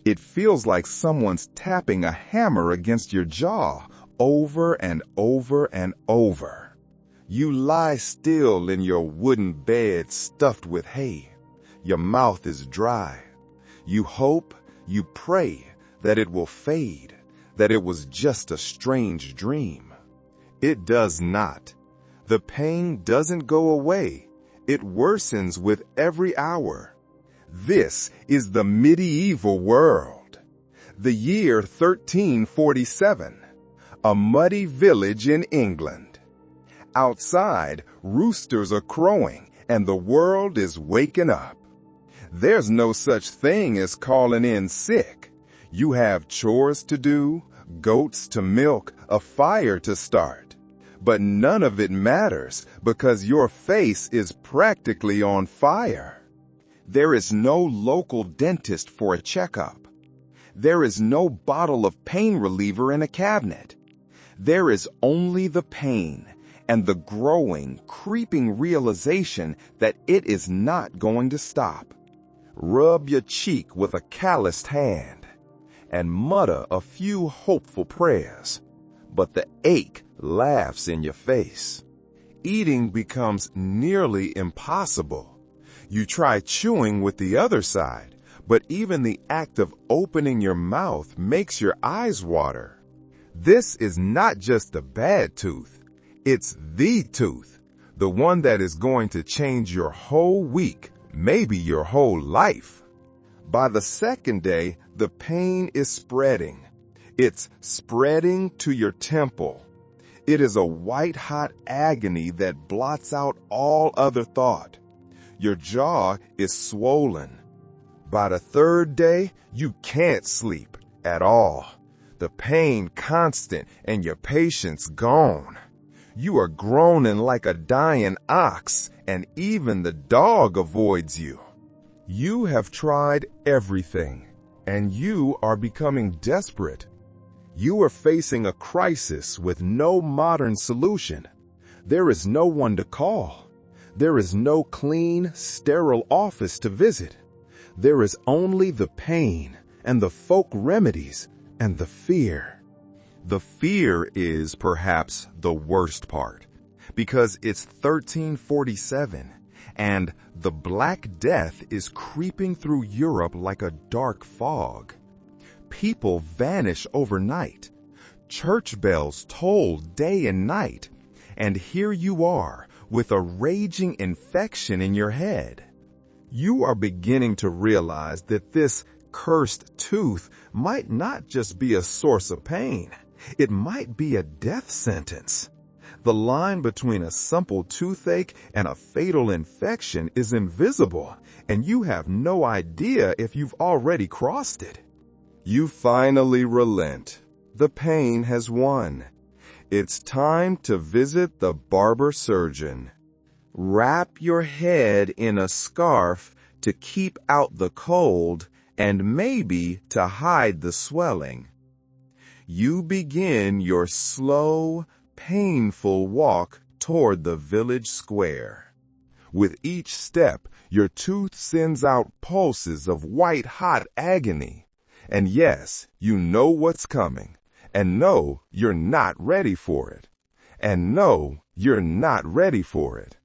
It feels like someone's tapping a hammer against your jaw over and over and over. You lie still in your wooden bed stuffed with hay. Your mouth is dry. You hope, you pray that it will fade, that it was just a strange dream. It does not. The pain doesn't go away. It worsens with every hour. This is the medieval world. The year 1347. A muddy village in England. Outside, roosters are crowing and the world is waking up. There's no such thing as calling in sick. You have chores to do, goats to milk, a fire to start. But none of it matters because your face is practically on fire. There is no local dentist for a checkup. There is no bottle of pain reliever in a cabinet. There is only the pain and the growing, creeping realization that it is not going to stop. Rub your cheek with a calloused hand and mutter a few hopeful prayers, but the ache laughs in your face. Eating becomes nearly impossible. You try chewing with the other side, but even the act of opening your mouth makes your eyes water. This is not just a bad tooth. It's the tooth, the one that is going to change your whole week, maybe your whole life. By the second day, the pain is spreading. It's spreading to your temple. It is a white-hot agony that blots out all other thought. Your jaw is swollen. By the third day, you can't sleep at all. The pain constant and your patience gone. You are groaning like a dying ox, and even the dog avoids you. You have tried everything, and you are becoming desperate. You are facing a crisis with no modern solution. There is no one to call. There is no clean, sterile office to visit. There is only the pain and the folk remedies and the fear. The fear is perhaps the worst part, because it's 1347, and the Black Death is creeping through Europe like a dark fog. People vanish overnight. Church bells toll day and night. And here you are with a raging infection in your head. You are beginning to realize that this cursed tooth might not just be a source of pain. It might be a death sentence. The line between a simple toothache and a fatal infection is invisible, and you have no idea if you've already crossed it. You finally relent. The pain has won. It's time to visit the barber surgeon. Wrap your head in a scarf to keep out the cold and maybe to hide the swelling. You begin your slow, painful walk toward the village square. With each step, your tooth sends out pulses of white-hot agony. And yes, you know what's coming. And no, you're not ready for it. And no, you're not ready for it.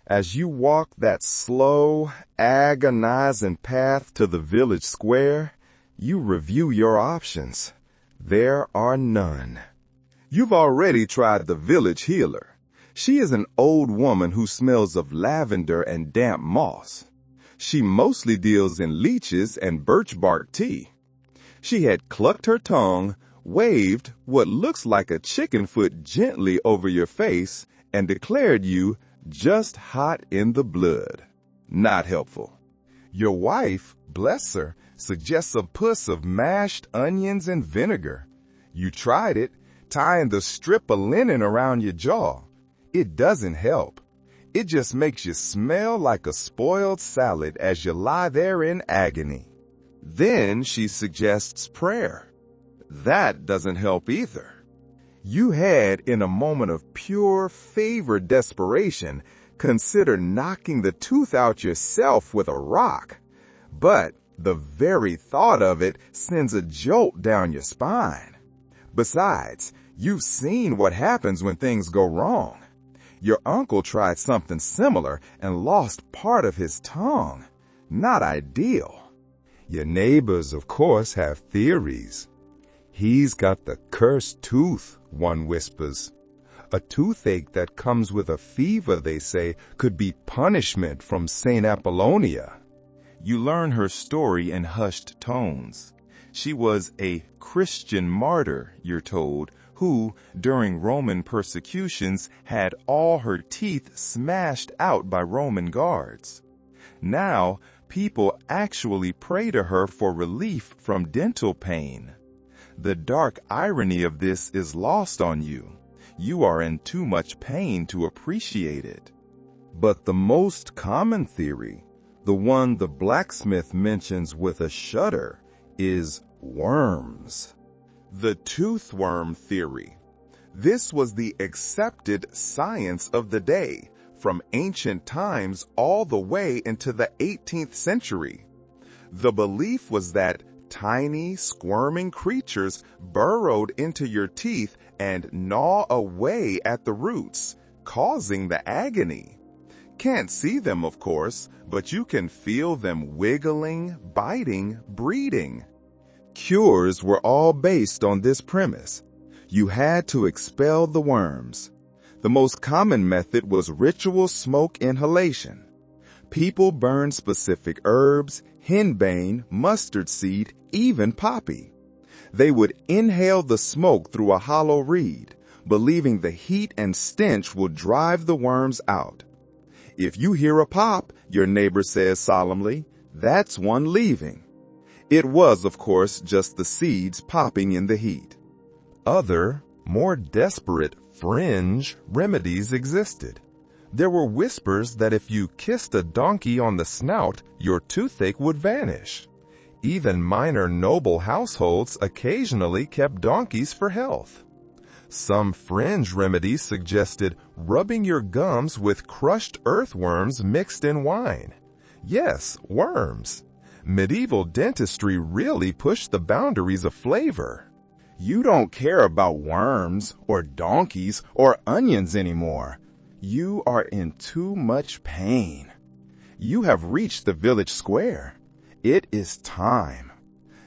As you walk that slow, agonizing path to the village square, you review your options. There are none. You've already tried the village healer. She is an old woman who smells of lavender and damp moss. She mostly deals in leeches and birch bark tea. She had clucked her tongue, waved what looks like a chicken foot gently over your face, and declared you just hot in the blood. Not helpful. Your wife, bless her, suggests a puss of mashed onions and vinegar. You tried it, tying the strip of linen around your jaw. It doesn't help. It just makes you smell like a spoiled salad as you lie there in agony. Then she suggests prayer. That doesn't help either. You had, in a moment of pure favored desperation, considered knocking the tooth out yourself with a rock. But the very thought of it sends a jolt down your spine. Besides, you've seen what happens when things go wrong. Your uncle tried something similar and lost part of his tongue. Not ideal. Your neighbors, of course, have theories. He's got the cursed tooth, one whispers. A toothache that comes with a fever, they say, could be punishment from St. Apollonia. You learn her story in hushed tones. She was a Christian martyr, you're told, who, during Roman persecutions, had all her teeth smashed out by Roman guards. Now, people actually pray to her for relief from dental pain. The dark irony of this is lost on you. You are in too much pain to appreciate it. But the most common theory, the one the blacksmith mentions with a shudder, is worms. The toothworm theory. This was the accepted science of the day, from ancient times all the way into the 18th century. The belief was that tiny, squirming creatures burrowed into your teeth and gnaw away at the roots, causing the agony. Can't see them, of course, but you can feel them wiggling, biting, breeding. Cures were all based on this premise. You had to expel the worms. The most common method was ritual smoke inhalation. People burned specific herbs, henbane, mustard seed, even poppy. They would inhale the smoke through a hollow reed, believing the heat and stench will drive the worms out. If you hear a pop, your neighbor says solemnly, that's one leaving. It was, of course, just the seeds popping in the heat. Other, more desperate, fringe remedies existed. There were whispers that if you kissed a donkey on the snout, your toothache would vanish. Even minor noble households occasionally kept donkeys for health. Some fringe remedies suggested rubbing your gums with crushed earthworms mixed in wine. Yes, worms. Medieval dentistry really pushed the boundaries of flavor. You don't care about worms or donkeys or onions anymore. You are in too much pain. You have reached the village square. It is time.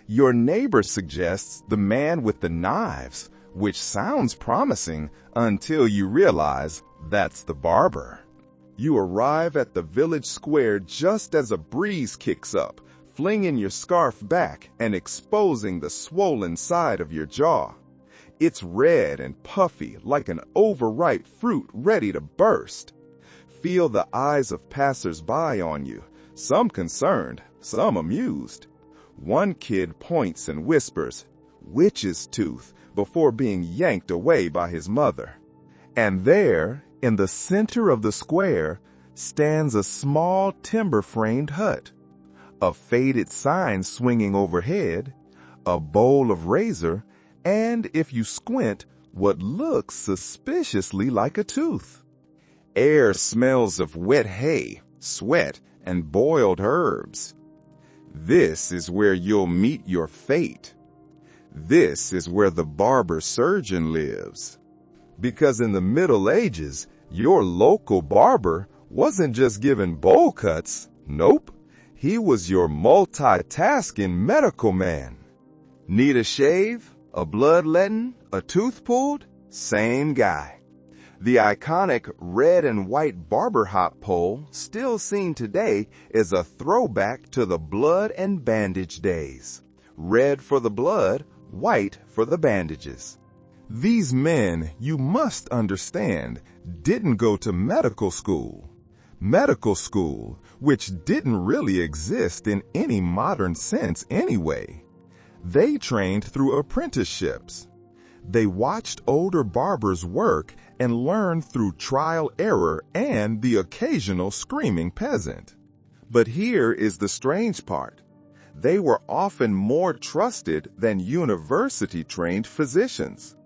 Your neighbor suggests the man with the knives, which sounds promising until you realize that's the barber. You arrive at the village square just as a breeze kicks up, flinging your scarf back and exposing the swollen side of your jaw. It's red and puffy like an overripe fruit ready to burst. Feel the eyes of passers-by on you, some concerned, some amused. One kid points and whispers, "Witch's tooth," before being yanked away by his mother. And there, in the center of the square, stands a small timber-framed hut. A faded sign swinging overhead, a bowl of razor, and, if you squint, what looks suspiciously like a tooth. Air smells of wet hay, sweat, and boiled herbs. This is where you'll meet your fate. This is where the barber surgeon lives. Because in the Middle Ages, your local barber wasn't just giving bowl cuts. Nope, he was your multitasking medical man. Need a shave, a bloodletting, a tooth pulled? Same guy. The iconic red and white barber hop pole, still seen today, is a throwback to the blood and bandage days. Red for the blood, white for the bandages. These men, you must understand, didn't go to medical school. Medical school, which didn't really exist in any modern sense anyway. They trained through apprenticeships. They watched older barbers work and learned through trial error and the occasional screaming peasant. But here is the strange part. They were often more trusted than university-trained physicians.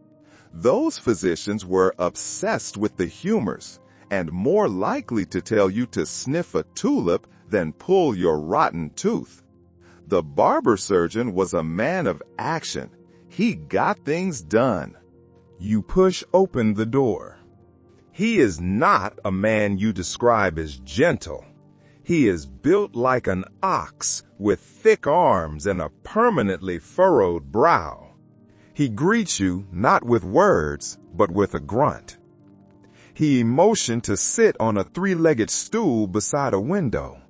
Those physicians were obsessed with the humors and more likely to tell you to sniff a tulip than pull your rotten tooth. The barber surgeon was a man of action. He got things done. You push open the door. He is not a man you describe as gentle. He is built like an ox with thick arms and a permanently furrowed brow. He greets you not with words, but with a grunt. He motioned to sit on a three-legged stool beside a window.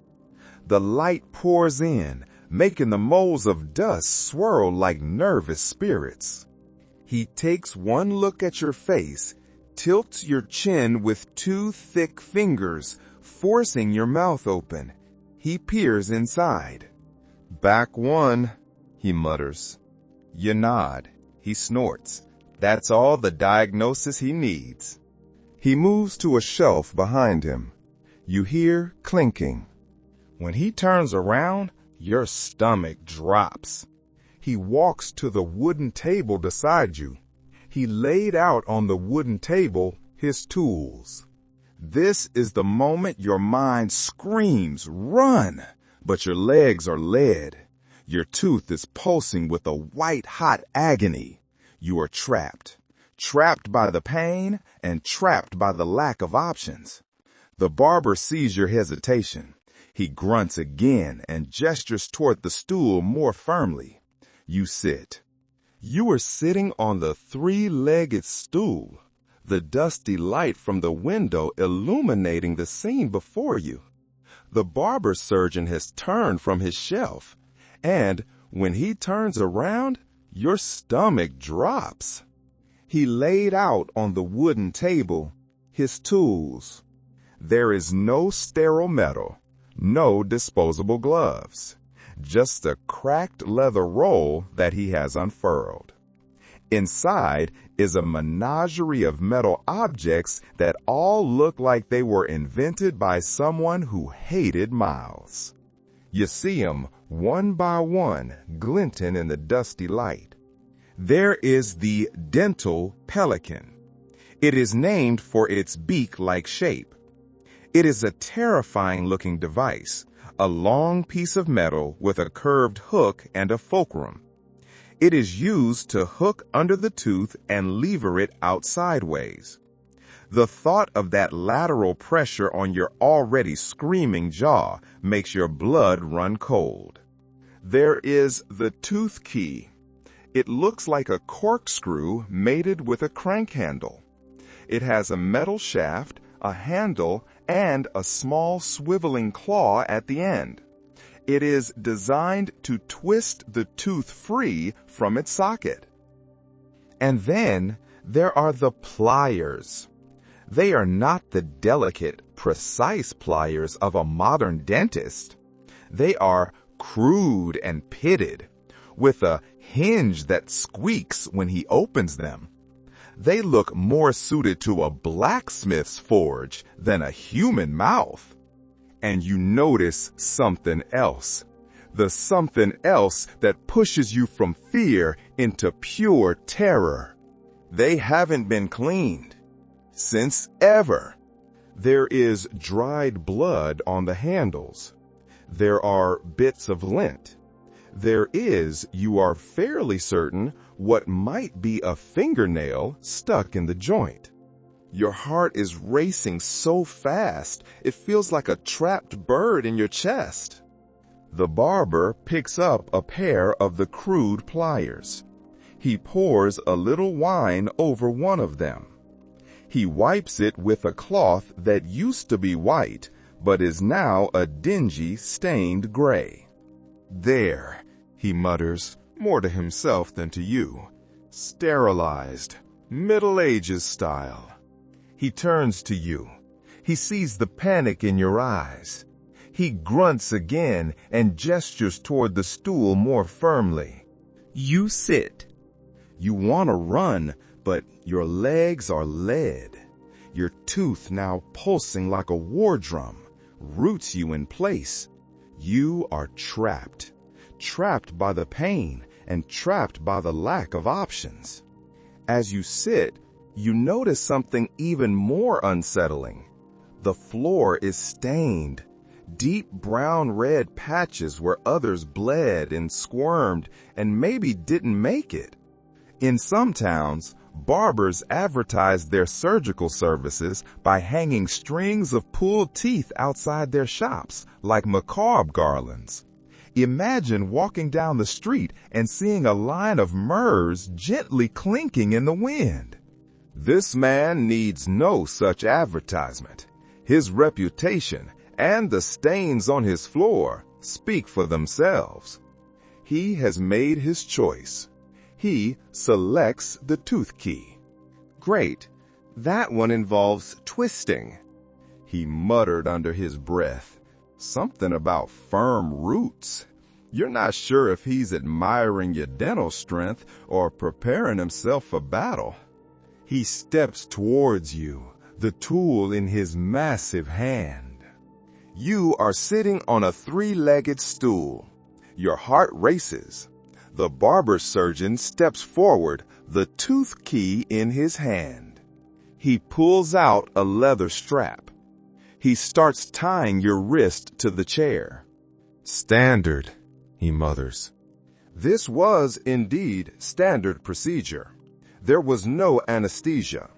The light pours in, making the moles of dust swirl like nervous spirits. He takes one look at your face, tilts your chin with two thick fingers, forcing your mouth open. He peers inside. "Back one," he mutters. You nod. He snorts. That's all the diagnosis he needs. He moves to a shelf behind him. You hear clinking. When he turns around, your stomach drops. He walks to the wooden table beside you. He laid out on the wooden table his tools. This is the moment your mind screams, "Run!" But your legs are lead. Your tooth is pulsing with a white-hot agony. You are trapped. Trapped by the pain and trapped by the lack of options. The barber sees your hesitation. He grunts again and gestures toward the stool more firmly. You sit. You are sitting on the three-legged stool, the dusty light from the window illuminating the scene before you. The barber surgeon has turned from his shelf, and when he turns around, your stomach drops. He laid out on the wooden table his tools. There is no sterile metal, no disposable gloves, just a cracked leather roll that he has unfurled. Inside is a menagerie of metal objects that all look like they were invented by someone who hated mouths. You see them one by one glinting in the dusty light. There is the dental pelican. It is named for its beak-like shape. It is a terrifying-looking device, a long piece of metal with a curved hook and a fulcrum. It is used to hook under the tooth and lever it out sideways. The thought of that lateral pressure on your already screaming jaw makes your blood run cold. There is the tooth key. It looks like a corkscrew mated with a crank handle. It has a metal shaft, a handle, and a small swiveling claw at the end. It is designed to twist the tooth free from its socket. And then there are the pliers. They are not the delicate, precise pliers of a modern dentist. They are crude and pitted, with a hinge that squeaks when he opens them. They look more suited to a blacksmith's forge than a human mouth. And you notice something else. The something else that pushes you from fear into pure terror. They haven't been cleaned since ever. There is dried blood on the handles. There are bits of lint. There is, you are fairly certain, what might be a fingernail stuck in the joint. Your heart is racing so fast, it feels like a trapped bird in your chest. The barber picks up a pair of the crude pliers. He pours a little wine over one of them. He wipes it with a cloth that used to be white, but is now a dingy, stained gray. There, he mutters, more to himself than to you. Sterilized, Middle Ages style. He turns to you. He sees the panic in your eyes. He grunts again and gestures toward the stool more firmly. You sit. You want to run, but your legs are lead. Your tooth, now pulsing like a war drum, roots you in place. You are trapped. Trapped by the pain and trapped by the lack of options. As you sit, you notice something even more unsettling. The floor is stained. Deep brown-red patches where others bled and squirmed and maybe didn't make it. In some towns, barbers advertised their surgical services by hanging strings of pulled teeth outside their shops, like macabre garlands. Imagine walking down the street and seeing a line of myrrhs gently clinking in the wind. This man needs no such advertisement. His reputation and the stains on his floor speak for themselves. He has made his choice. He selects the tooth key. Great, that one involves twisting. He muttered under his breath. Something about firm roots. You're not sure if he's admiring your dental strength or preparing himself for battle. He steps towards you, the tool in his massive hand. You are sitting on a three-legged stool. Your heart races. The barber surgeon steps forward, the tooth key in his hand. He pulls out a leather strap. He starts tying your wrist to the chair. Standard, he mutters. This was indeed standard procedure. There was no anesthesia.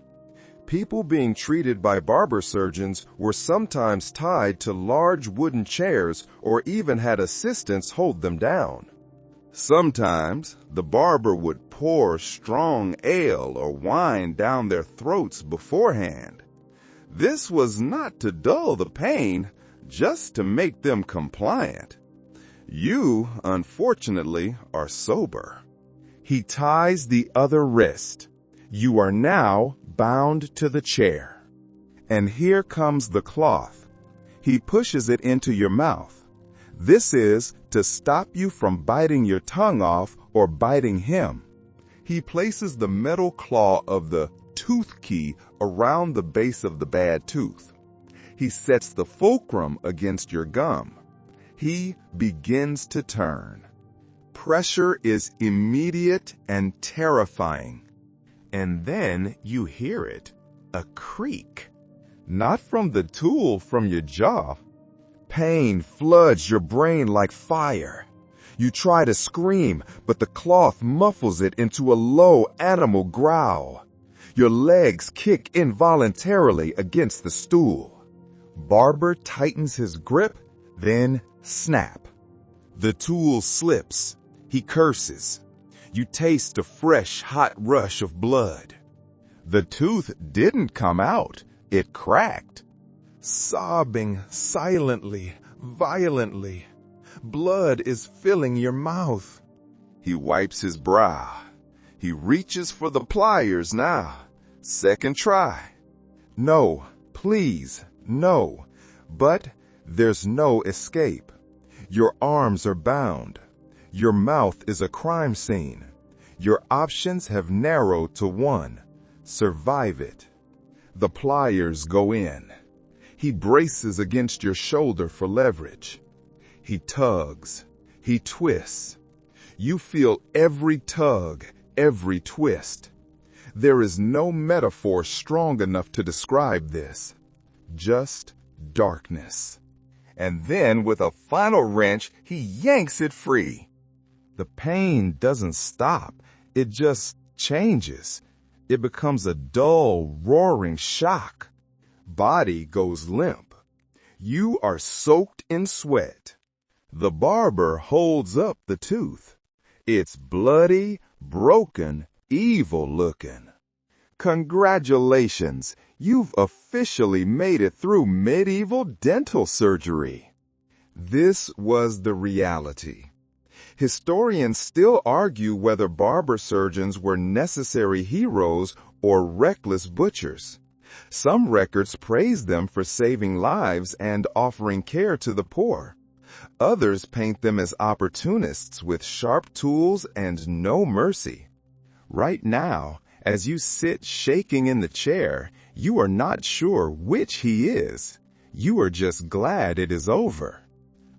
People being treated by barber surgeons were sometimes tied to large wooden chairs or even had assistants hold them down. Sometimes the barber would pour strong ale or wine down their throats beforehand. This was not to dull the pain, just to make them compliant. You, unfortunately, are sober. He ties the other wrist. You are now bound to the chair. And here comes the cloth. He pushes it into your mouth. This is to stop you from biting your tongue off or biting him. He places the metal claw of the tooth key around the base of the bad tooth. He sets the fulcrum against your gum. He begins to turn. Pressure is immediate and terrifying. And then you hear it, a creak. Not from the tool, from your jaw. Pain floods your brain like fire. You try to scream, but the cloth muffles it into a low animal growl. Your legs kick involuntarily against the stool. Barber tightens his grip, then snap. The tool slips. He curses. You taste a fresh, hot rush of blood. The tooth didn't come out. It cracked. Sobbing silently, violently. Blood is filling your mouth. He wipes his brow. He reaches for the pliers now. Second try. No, please, no. But there's no escape. Your arms are bound. Your mouth is a crime scene. Your options have narrowed to one. Survive it. The pliers go in. He braces against your shoulder for leverage. He tugs. He twists. You feel every tug, every twist. There is no metaphor strong enough to describe this. Just darkness. And then with a final wrench, he yanks it free. The pain doesn't stop. It just changes. It becomes a dull, roaring shock. Body goes limp. You are soaked in sweat. The barber holds up the tooth. It's bloody, broken, evil looking. Congratulations, you've officially made it through medieval dental surgery. This was the reality. Historians still argue whether barber surgeons were necessary heroes or reckless butchers. Some records praise them for saving lives and offering care to the poor. Others paint them as opportunists with sharp tools and no mercy. Right now, as you sit shaking in the chair, you are not sure which he is. You are just glad it is over.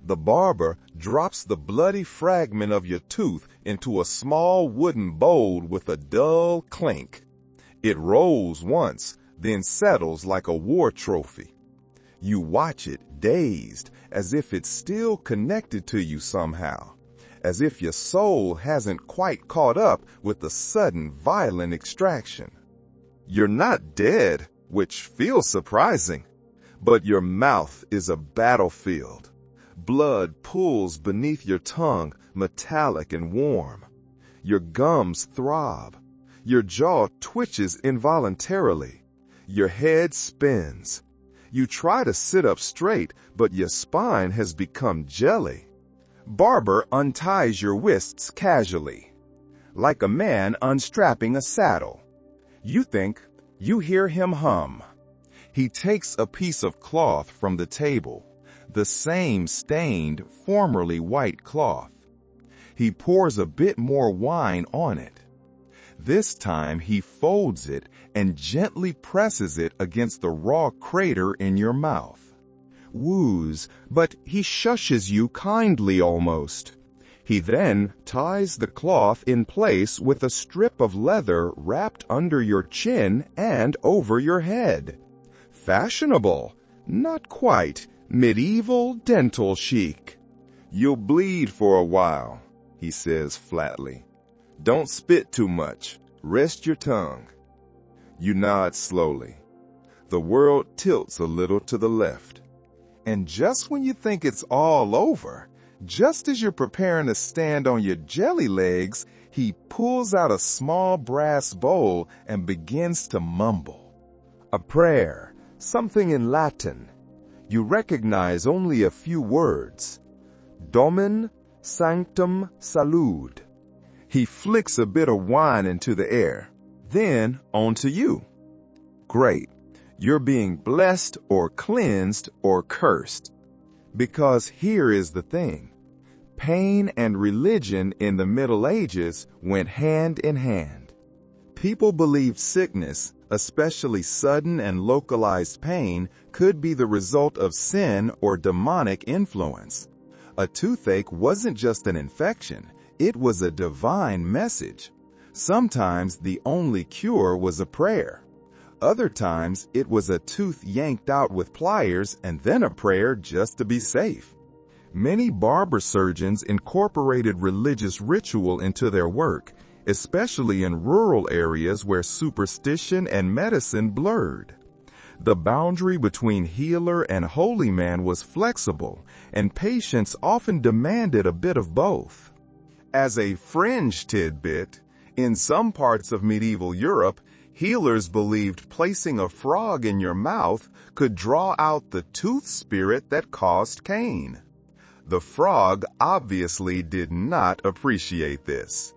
The barber drops the bloody fragment of your tooth into a small wooden bowl with a dull clink. It rolls once, then settles like a war trophy. You watch it, dazed, as if it's still connected to you somehow, as if your soul hasn't quite caught up with the sudden violent extraction. You're not dead, which feels surprising, but your mouth is a battlefield. Blood pools beneath your tongue, metallic and warm. Your gums throb. Your jaw twitches involuntarily. Your head spins. You try to sit up straight, but your spine has become jelly. Barber unties your wrists casually, like a man unstrapping a saddle. You hear him hum. He takes a piece of cloth from the table, the same stained, formerly white cloth. He pours a bit more wine on it. This time he folds it and gently presses it against the raw crater in your mouth. Woos, but he shushes you kindly almost. He then ties the cloth in place with a strip of leather wrapped under your chin and over your head. Fashionable, not quite, medieval dental chic. You'll bleed for a while, he says flatly. Don't spit too much. Rest your tongue. You nod slowly. The world tilts a little to the left. And just when you think it's all over, just as you're preparing to stand on your jelly legs, he pulls out a small brass bowl and begins to mumble. A prayer, something in Latin. You recognize only a few words. Domen sanctum salud. He flicks a bit of wine into the air. Then on to you. Great. You're being blessed or cleansed or cursed. Because here is the thing. Pain and religion in the Middle Ages went hand in hand. People believed sickness, especially sudden and localized pain, could be the result of sin or demonic influence. A toothache wasn't just an infection. It was a divine message. Sometimes the only cure was a prayer. Other times it was a tooth yanked out with pliers and then a prayer just to be safe. Many barber surgeons incorporated religious ritual into their work, especially in rural areas where superstition and medicine blurred. The boundary between healer and holy man was flexible, and patients often demanded a bit of both. As a fringe tidbit, in some parts of medieval Europe, healers believed placing a frog in your mouth could draw out the tooth spirit that caused Cain. The frog obviously did not appreciate this.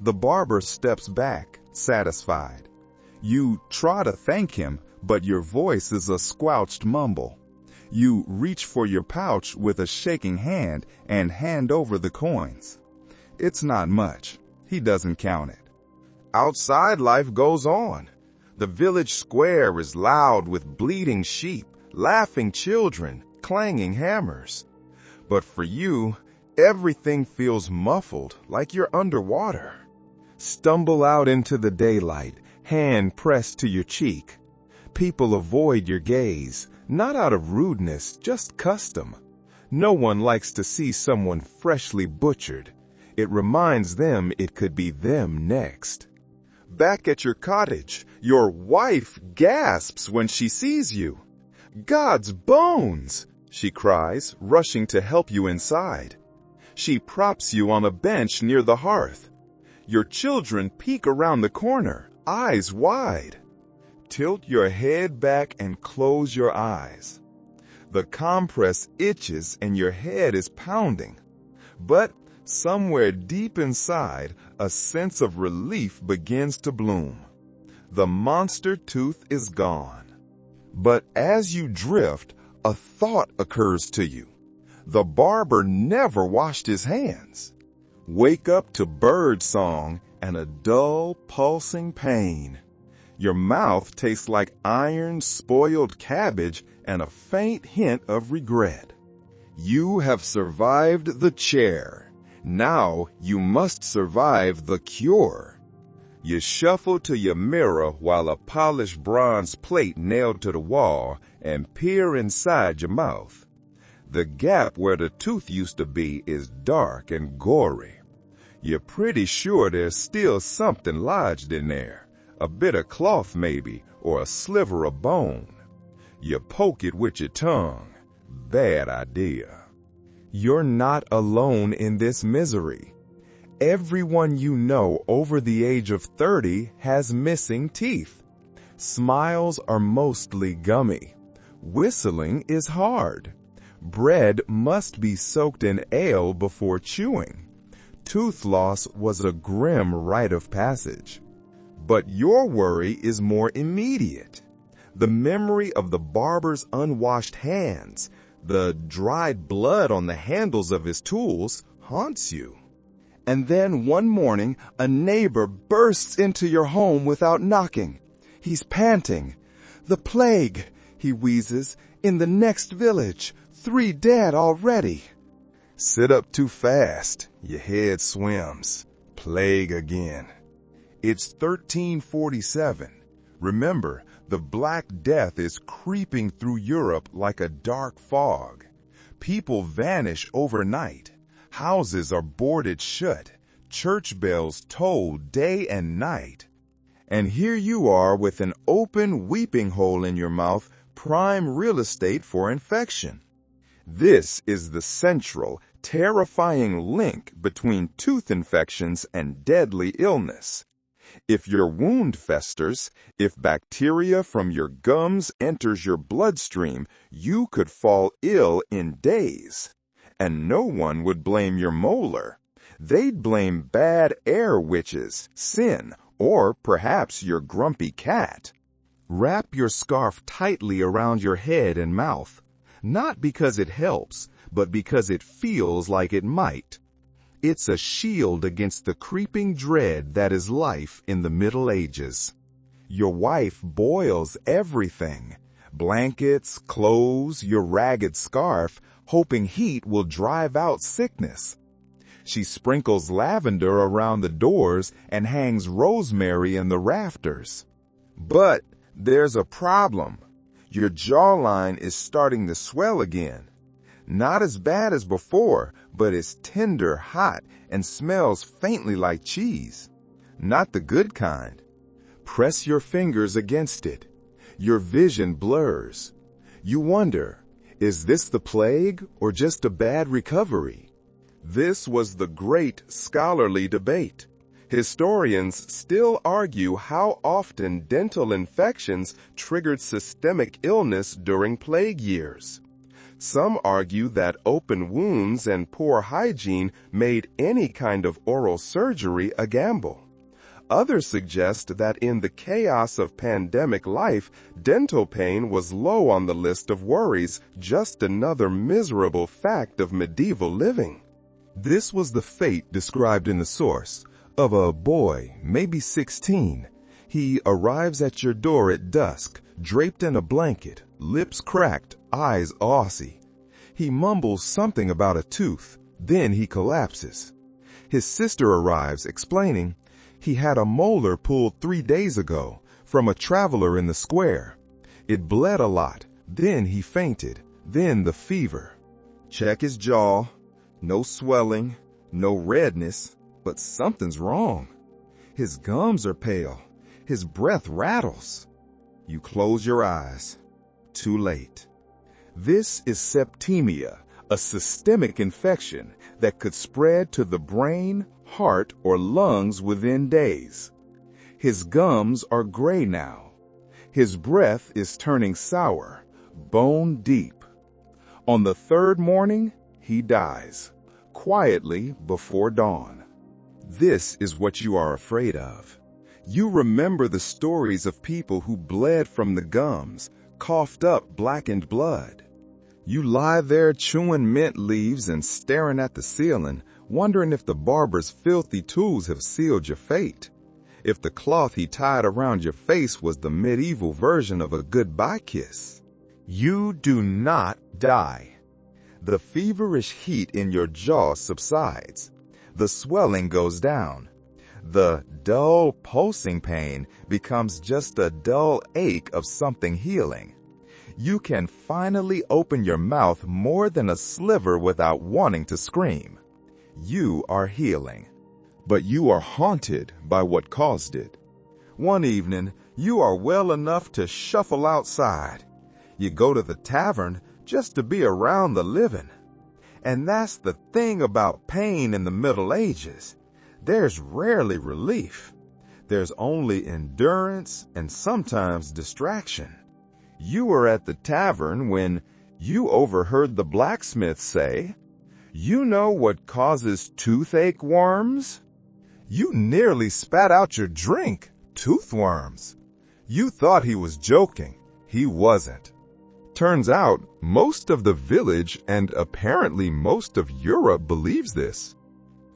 The barber steps back, satisfied. You try to thank him, but your voice is a squelched mumble. You reach for your pouch with a shaking hand and hand over the coins. It's not much. He doesn't count it. Outside life goes on. The village square is loud with bleating sheep, laughing children, clanging hammers. But for you, everything feels muffled, like you're underwater. Stumble out into the daylight, hand pressed to your cheek. People avoid your gaze, not out of rudeness, just custom. No one likes to see someone freshly butchered. It reminds them it could be them next. Back at your cottage, your wife gasps when she sees you. "God's bones!" she cries, rushing to help you inside. She props you on a bench near the hearth. Your children peek around the corner, eyes wide. Tilt your head back and close your eyes. The compress itches and your head is pounding. But somewhere deep inside, a sense of relief begins to bloom. The monster tooth is gone. But as you drift, a thought occurs to you. The barber never washed his hands. Wake up to bird song and a dull, pulsing pain. Your mouth tastes like iron, spoiled cabbage and a faint hint of regret. You have survived the chair. Now you must survive the cure. You shuffle to your mirror while a polished bronze plate nailed to the wall and peer inside your mouth. The gap where the tooth used to be is dark and gory. You're pretty sure there's still something lodged in there. A bit of cloth maybe, or a sliver of bone. You poke it with your tongue. Bad idea. You're not alone in this misery. Everyone you know over the age of 30 has missing teeth. Smiles are mostly gummy. Whistling is hard. Bread must be soaked in ale before chewing. Tooth loss was a grim rite of passage. But your worry is more immediate. The memory of the barber's unwashed hands, the dried blood on the handles of his tools, haunts you. And then one morning, a neighbor bursts into your home without knocking. He's panting. "The plague," he wheezes, "in the next village. 3 dead already." Sit up too fast. Your head swims. Plague again. It's 1347. Remember, the Black Death is creeping through Europe like a dark fog. People vanish overnight. Houses are boarded shut. Church bells toll day and night. And here you are with an open weeping hole in your mouth, prime real estate for infection. This is the central, terrifying link between tooth infections and deadly illness. If your wound festers, if bacteria from your gums enters your bloodstream, you could fall ill in days. And no one would blame your molar. They'd blame bad air witches, sin, or perhaps your grumpy cat. Wrap your scarf tightly around your head and mouth, not because it helps, but because it feels like it might. It's a shield against the creeping dread that is life in the Middle Ages. Your wife boils everything. Blankets, clothes, your ragged scarf, hoping heat will drive out sickness. She sprinkles lavender around the doors and hangs rosemary in the rafters. But there's a problem. Your jawline is starting to swell again. Not as bad as before, but it's tender, hot, and smells faintly like cheese. not the good kind. Press your fingers against it. Your vision blurs. You wonder, is this the plague or just a bad recovery? This was the great scholarly debate. Historians still argue how often dental infections triggered systemic illness during plague years. Some argue that open wounds and poor hygiene made any kind of oral surgery a gamble. Others suggest that in the chaos of pandemic life, dental pain was low on the list of worries, just another miserable fact of medieval living. This was the fate described in the source of a boy, maybe 16. He arrives at your door at dusk, draped in a blanket, lips cracked, eyes glossy. He mumbles something about a tooth, then he collapses. His sister arrives, explaining he had a molar pulled 3 days ago from a traveler in the square. It bled a lot, then he fainted, then the fever. Check his jaw, no swelling, no redness, but something's wrong. His gums are pale, his breath rattles. You close your eyes. Too late. This is septemia, a systemic infection that could spread to the brain, heart, or lungs within days. His gums are gray now. His breath is turning sour, bone deep. On the 3rd morning, he dies, quietly before dawn. This is what you are afraid of. You remember the stories of people who bled from the gums, coughed up blackened blood. You lie there chewing mint leaves and staring at the ceiling, wondering if the barber's filthy tools have sealed your fate. If the cloth he tied around your face was the medieval version of a goodbye kiss. You do not die. The feverish heat in your jaw subsides. The swelling goes down. The dull pulsing pain becomes just a dull ache of something healing. You can finally open your mouth more than a sliver without wanting to scream. You are healing, but you are haunted by what caused it. One evening, you are well enough to shuffle outside. You go to the tavern just to be around the living. And that's the thing about pain in the Middle Ages. There's rarely relief. There's only endurance and sometimes distraction. You were at the tavern when you overheard the blacksmith say, "You know what causes toothache worms?" You nearly spat out your drink, toothworms. You thought he was joking. He wasn't. Turns out, most of the village and apparently most of Europe believes this.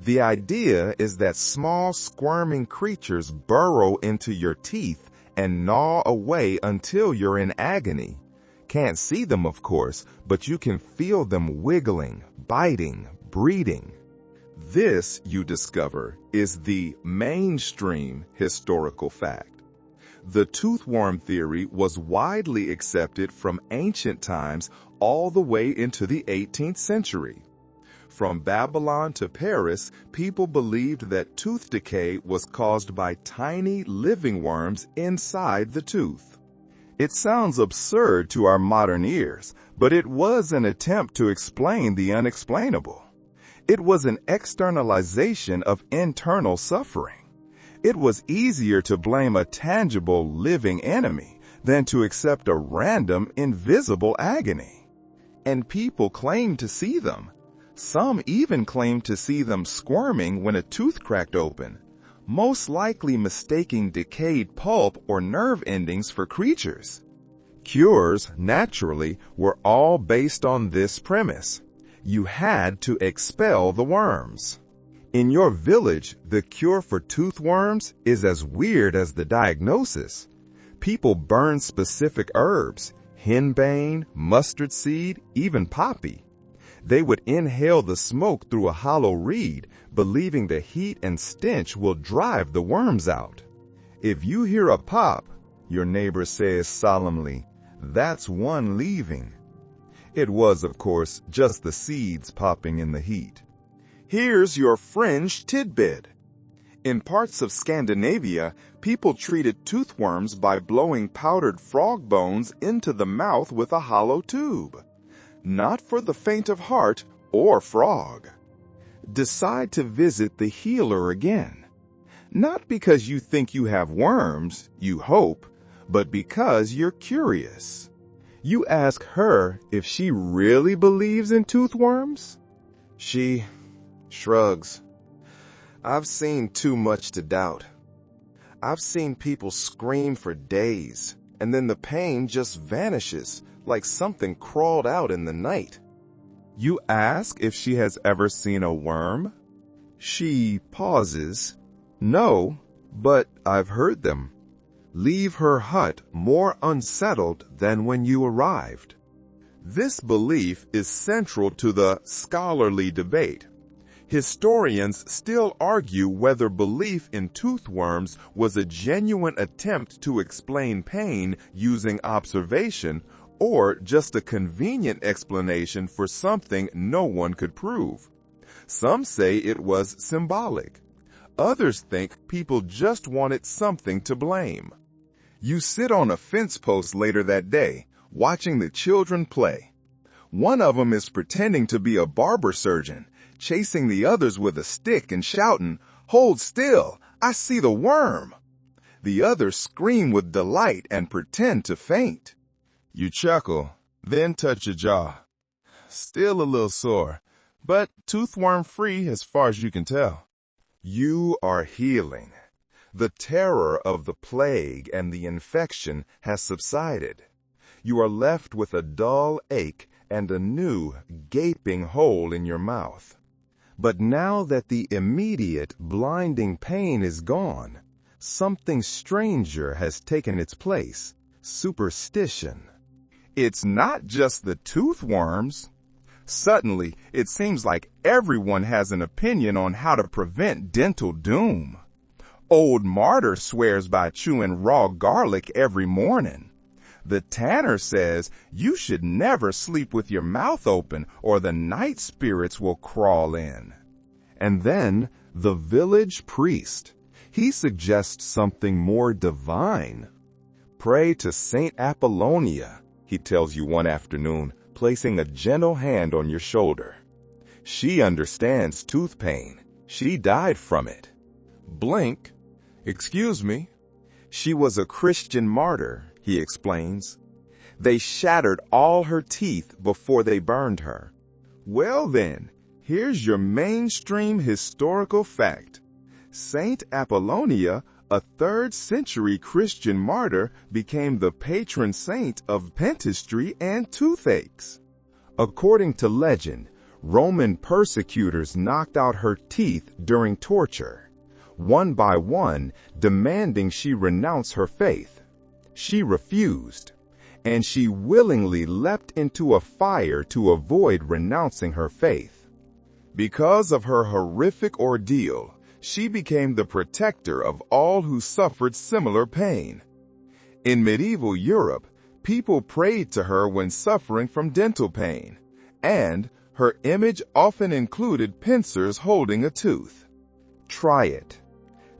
The idea is that small squirming creatures burrow into your teeth and gnaw away until you're in agony. Can't see them, of course, but you can feel them wiggling, biting, breeding. This, you discover, is the mainstream historical fact. The toothworm theory was widely accepted from ancient times all the way into the 18th century. From Babylon to Paris, people believed that tooth decay was caused by tiny living worms inside the tooth. It sounds absurd to our modern ears, but it was an attempt to explain the unexplainable. It was an externalization of internal suffering. It was easier to blame a tangible, living enemy than to accept a random, invisible agony. And people claimed to see them. Some even claimed to see them squirming when a tooth cracked open, most likely mistaking decayed pulp or nerve endings for creatures. Cures, naturally, were all based on this premise. You had to expel the worms. In your village, the cure for toothworms is as weird as the diagnosis. People burn specific herbs, henbane, mustard seed, even poppy. They would inhale the smoke through a hollow reed, believing the heat and stench will drive the worms out. If you hear a pop, your neighbor says solemnly, "That's one leaving." It was, of course, just the seeds popping in the heat. Here's your fringe tidbit. In parts of Scandinavia, people treated toothworms by blowing powdered frog bones into the mouth with a hollow tube. Not for the faint of heart or frog. Decide to visit the healer again. Not because you think you have worms, you hope, but because you're curious. You ask her if she really believes in toothworms. She shrugs. I've seen too much to doubt. I've seen people scream for days, and then the pain just vanishes like something crawled out in the night. You ask if she has ever seen a worm. She pauses. No, but I've heard them. Leave her hut more unsettled than when you arrived. This belief is central to the scholarly debate. Historians still argue whether belief in toothworms was a genuine attempt to explain pain using observation or just a convenient explanation for something no one could prove. Some say it was symbolic. Others think people just wanted something to blame. You sit on a fence post later that day, watching the children play. One of them is pretending to be a barber surgeon, chasing the others with a stick and shouting, "Hold still, I see the worm!" The others scream with delight and pretend to faint. You chuckle, then touch your jaw. Still a little sore, but toothworm-free as far as you can tell. You are healing. The terror of the plague and the infection has subsided. You are left with a dull ache and a new, gaping hole in your mouth. But now that the immediate, blinding pain is gone, something stranger has taken its place: superstition. It's not just the toothworms. Suddenly, it seems like everyone has an opinion on how to prevent dental doom. Old Martyr swears by chewing raw garlic every morning. The tanner says you should never sleep with your mouth open or the night spirits will crawl in. And then the village priest. He suggests something more divine. Pray to Saint Apollonia, he tells you one afternoon, placing a gentle hand on your shoulder. She understands tooth pain. She died from it. Blink. Excuse me. She was a Christian martyr, he explains. They shattered all her teeth before they burned her. Well then, here's your mainstream historical fact. Saint Apollonia, a 3rd century Christian martyr, became the patron saint of dentistry and toothaches. According to legend, Roman persecutors knocked out her teeth during torture, one by one, demanding she renounce her faith. She refused, and she willingly leapt into a fire to avoid renouncing her faith. Because of her horrific ordeal, she became the protector of all who suffered similar pain. In medieval Europe, people prayed to her when suffering from dental pain, and her image often included pincers holding a tooth. Try it.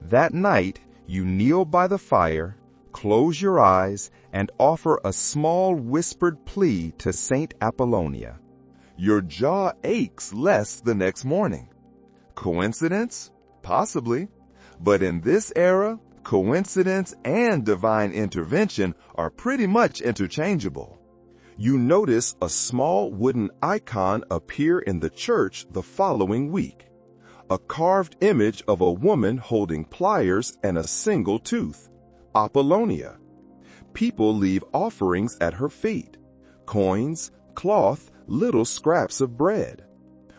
That night, you kneel by the fire, close your eyes, and offer a small whispered plea to Saint Apollonia. Your jaw aches less the next morning. Coincidence? Possibly. But in this era, coincidence and divine intervention are pretty much interchangeable. You notice a small wooden icon appear in the church the following week. A carved image of a woman holding pliers and a single tooth. Apollonia. People leave offerings at her feet. Coins, cloth, little scraps of bread.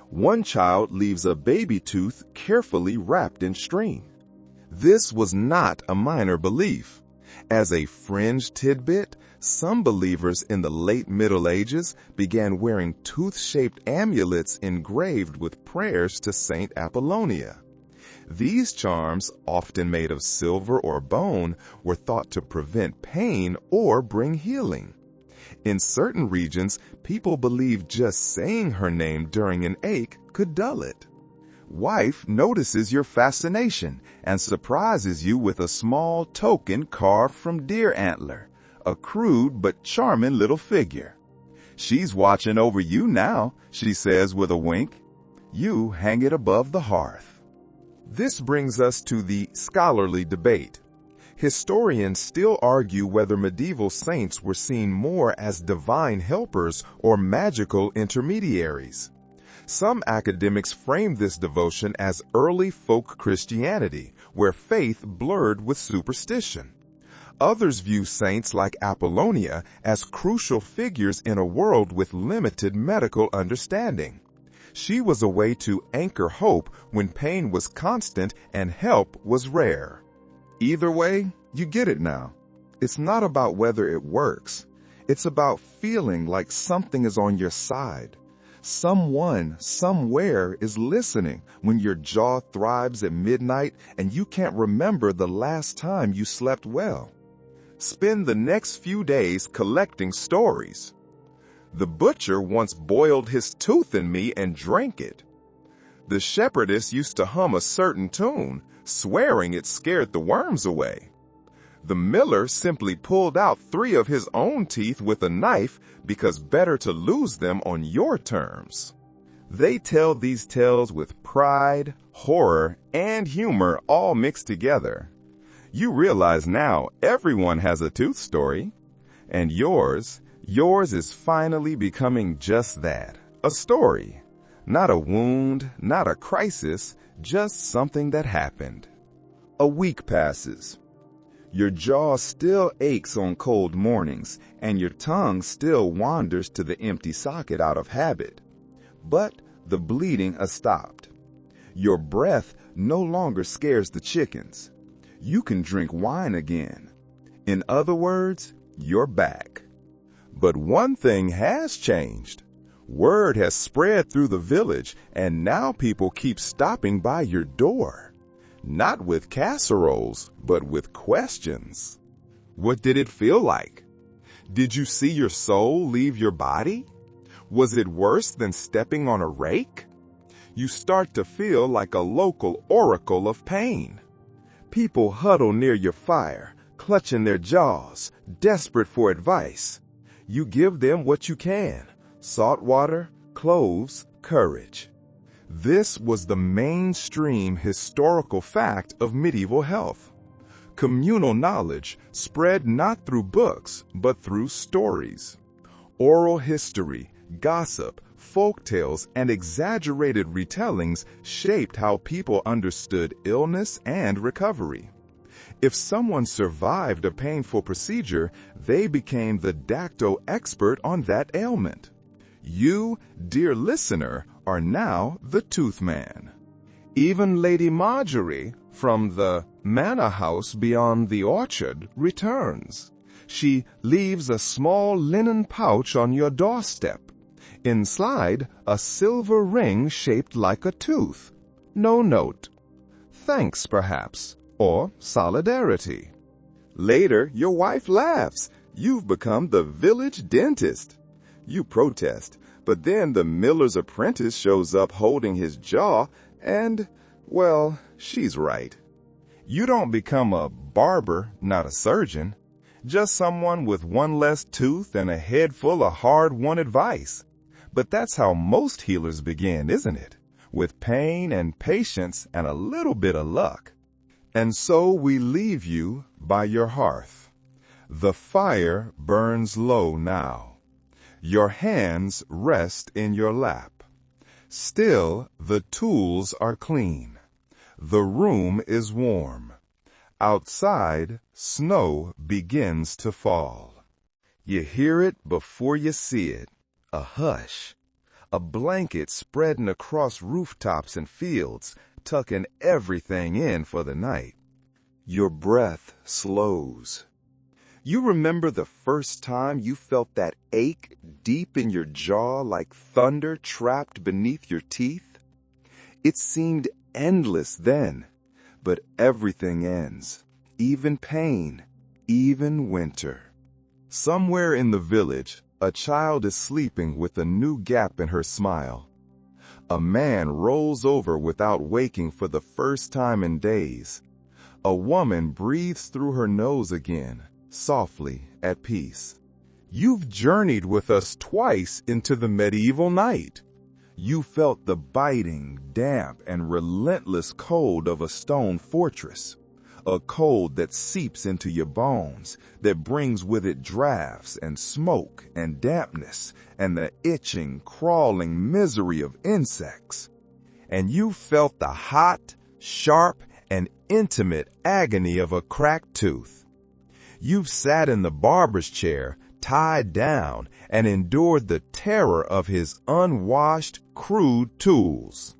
One child leaves a baby tooth carefully wrapped in string. This was not a minor belief. As a fringe tidbit, some believers in the late Middle Ages began wearing tooth-shaped amulets engraved with prayers to Saint Apollonia. These charms, often made of silver or bone, were thought to prevent pain or bring healing. In certain regions, people believed just saying her name during an ache could dull it. Wife notices your fascination and surprises you with a small token carved from deer antler, a crude but charming little figure. She's watching over you now, she says with a wink. You hang it above the hearth. This brings us to the scholarly debate. Historians still argue whether medieval saints were seen more as divine helpers or magical intermediaries. Some academics frame this devotion as early folk Christianity, where faith blurred with superstition. Others view saints like Apollonia as crucial figures in a world with limited medical understanding. She was a way to anchor hope when pain was constant and help was rare. Either way, you get it now. It's not about whether it works. It's about feeling like something is on your side. Someone, somewhere is listening when your jaw throbs at midnight and you can't remember the last time you slept well. Spend the next few days collecting stories. The butcher once boiled his tooth in me and drank it. The shepherdess used to hum a certain tune, swearing it scared the worms away. The miller simply pulled out 3 of his own teeth with a knife because better to lose them on your terms. They tell these tales with pride, horror, and humor all mixed together. You realize now everyone has a tooth story, and yours is finally becoming just that, a story. Not a wound, not a crisis, just something that happened. A week passes. Your jaw still aches on cold mornings, and your tongue still wanders to the empty socket out of habit. But the bleeding has stopped. Your breath no longer scares the chickens. You can drink wine again. In other words, you're back. But one thing has changed. Word has spread through the village, and now people keep stopping by your door. Not with casseroles, but with questions. What did it feel like? Did you see your soul leave your body? Was it worse than stepping on a rake? You start to feel like a local oracle of pain. People huddle near your fire, clutching their jaws, desperate for advice. You give them what you can: salt water, cloves, courage. This was the mainstream historical fact of medieval health. Communal knowledge spread not through books, but through stories. Oral history, gossip, folktales, and exaggerated retellings shaped how people understood illness and recovery. If someone survived a painful procedure, they became the dacto expert on that ailment. You, dear listener, are now the tooth man. Even Lady Marjorie, from the manor house beyond the orchard, returns. She leaves a small linen pouch on your doorstep. Inside, a silver ring shaped like a tooth. No note. Thanks, perhaps, or solidarity. Later, your wife laughs. You've become the village dentist. You protest, but then the miller's apprentice shows up holding his jaw, and, well, she's right. You don't become a barber, not a surgeon. Just someone with one less tooth and a head full of hard-won advice. But that's how most healers begin, isn't it? With pain and patience and a little bit of luck. And so we leave you by your hearth. The fire burns low now. Your hands rest in your lap. Still, the tools are clean. The room is warm. Outside, snow begins to fall. You hear it before you see it. A hush. A blanket spreading across rooftops and fields, tucking everything in for the night. Your breath slows. You remember the first time you felt that ache deep in your jaw like thunder trapped beneath your teeth? It seemed endless then, but everything ends, even pain, even winter. Somewhere in the village, a child is sleeping with a new gap in her smile. A man rolls over without waking for the first time in days. A woman breathes through her nose again, softly, at peace. You've journeyed with us twice into the medieval night. You felt the biting, damp, and relentless cold of a stone fortress. A cold that seeps into your bones, that brings with it drafts and smoke and dampness and the itching, crawling misery of insects. And you felt the hot, sharp, and intimate agony of a cracked tooth. You've sat in the barber's chair, tied down, and endured the terror of his unwashed, crude tools.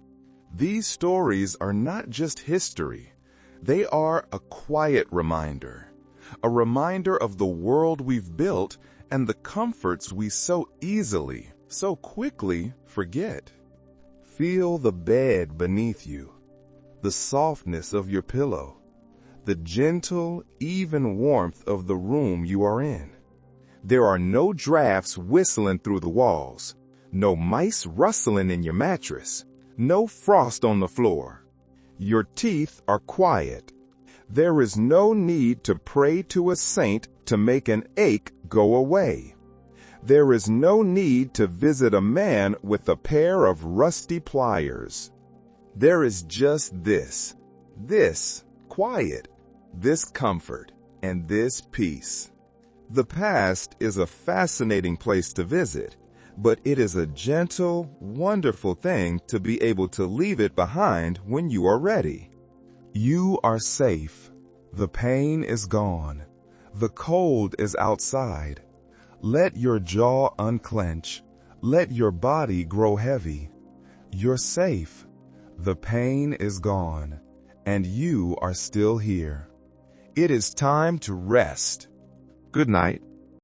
These stories are not just history. They are a quiet reminder, a reminder of the world we've built and the comforts we so easily, so quickly forget. Feel the bed beneath you, the softness of your pillow, the gentle, even warmth of the room you are in. There are no drafts whistling through the walls, no mice rustling in your mattress, no frost on the floor. Your teeth are quiet. There is no need to pray to a saint to make an ache go away. There is no need to visit a man with a pair of rusty pliers. There is just this quiet, this comfort, and this peace. The past is a fascinating place to visit, but it is a gentle, wonderful thing to be able to leave it behind when you are ready. You are safe. The pain is gone. The cold is outside. Let your jaw unclench. Let your body grow heavy. You're safe. The pain is gone, and you are still here. It is time to rest. Good night.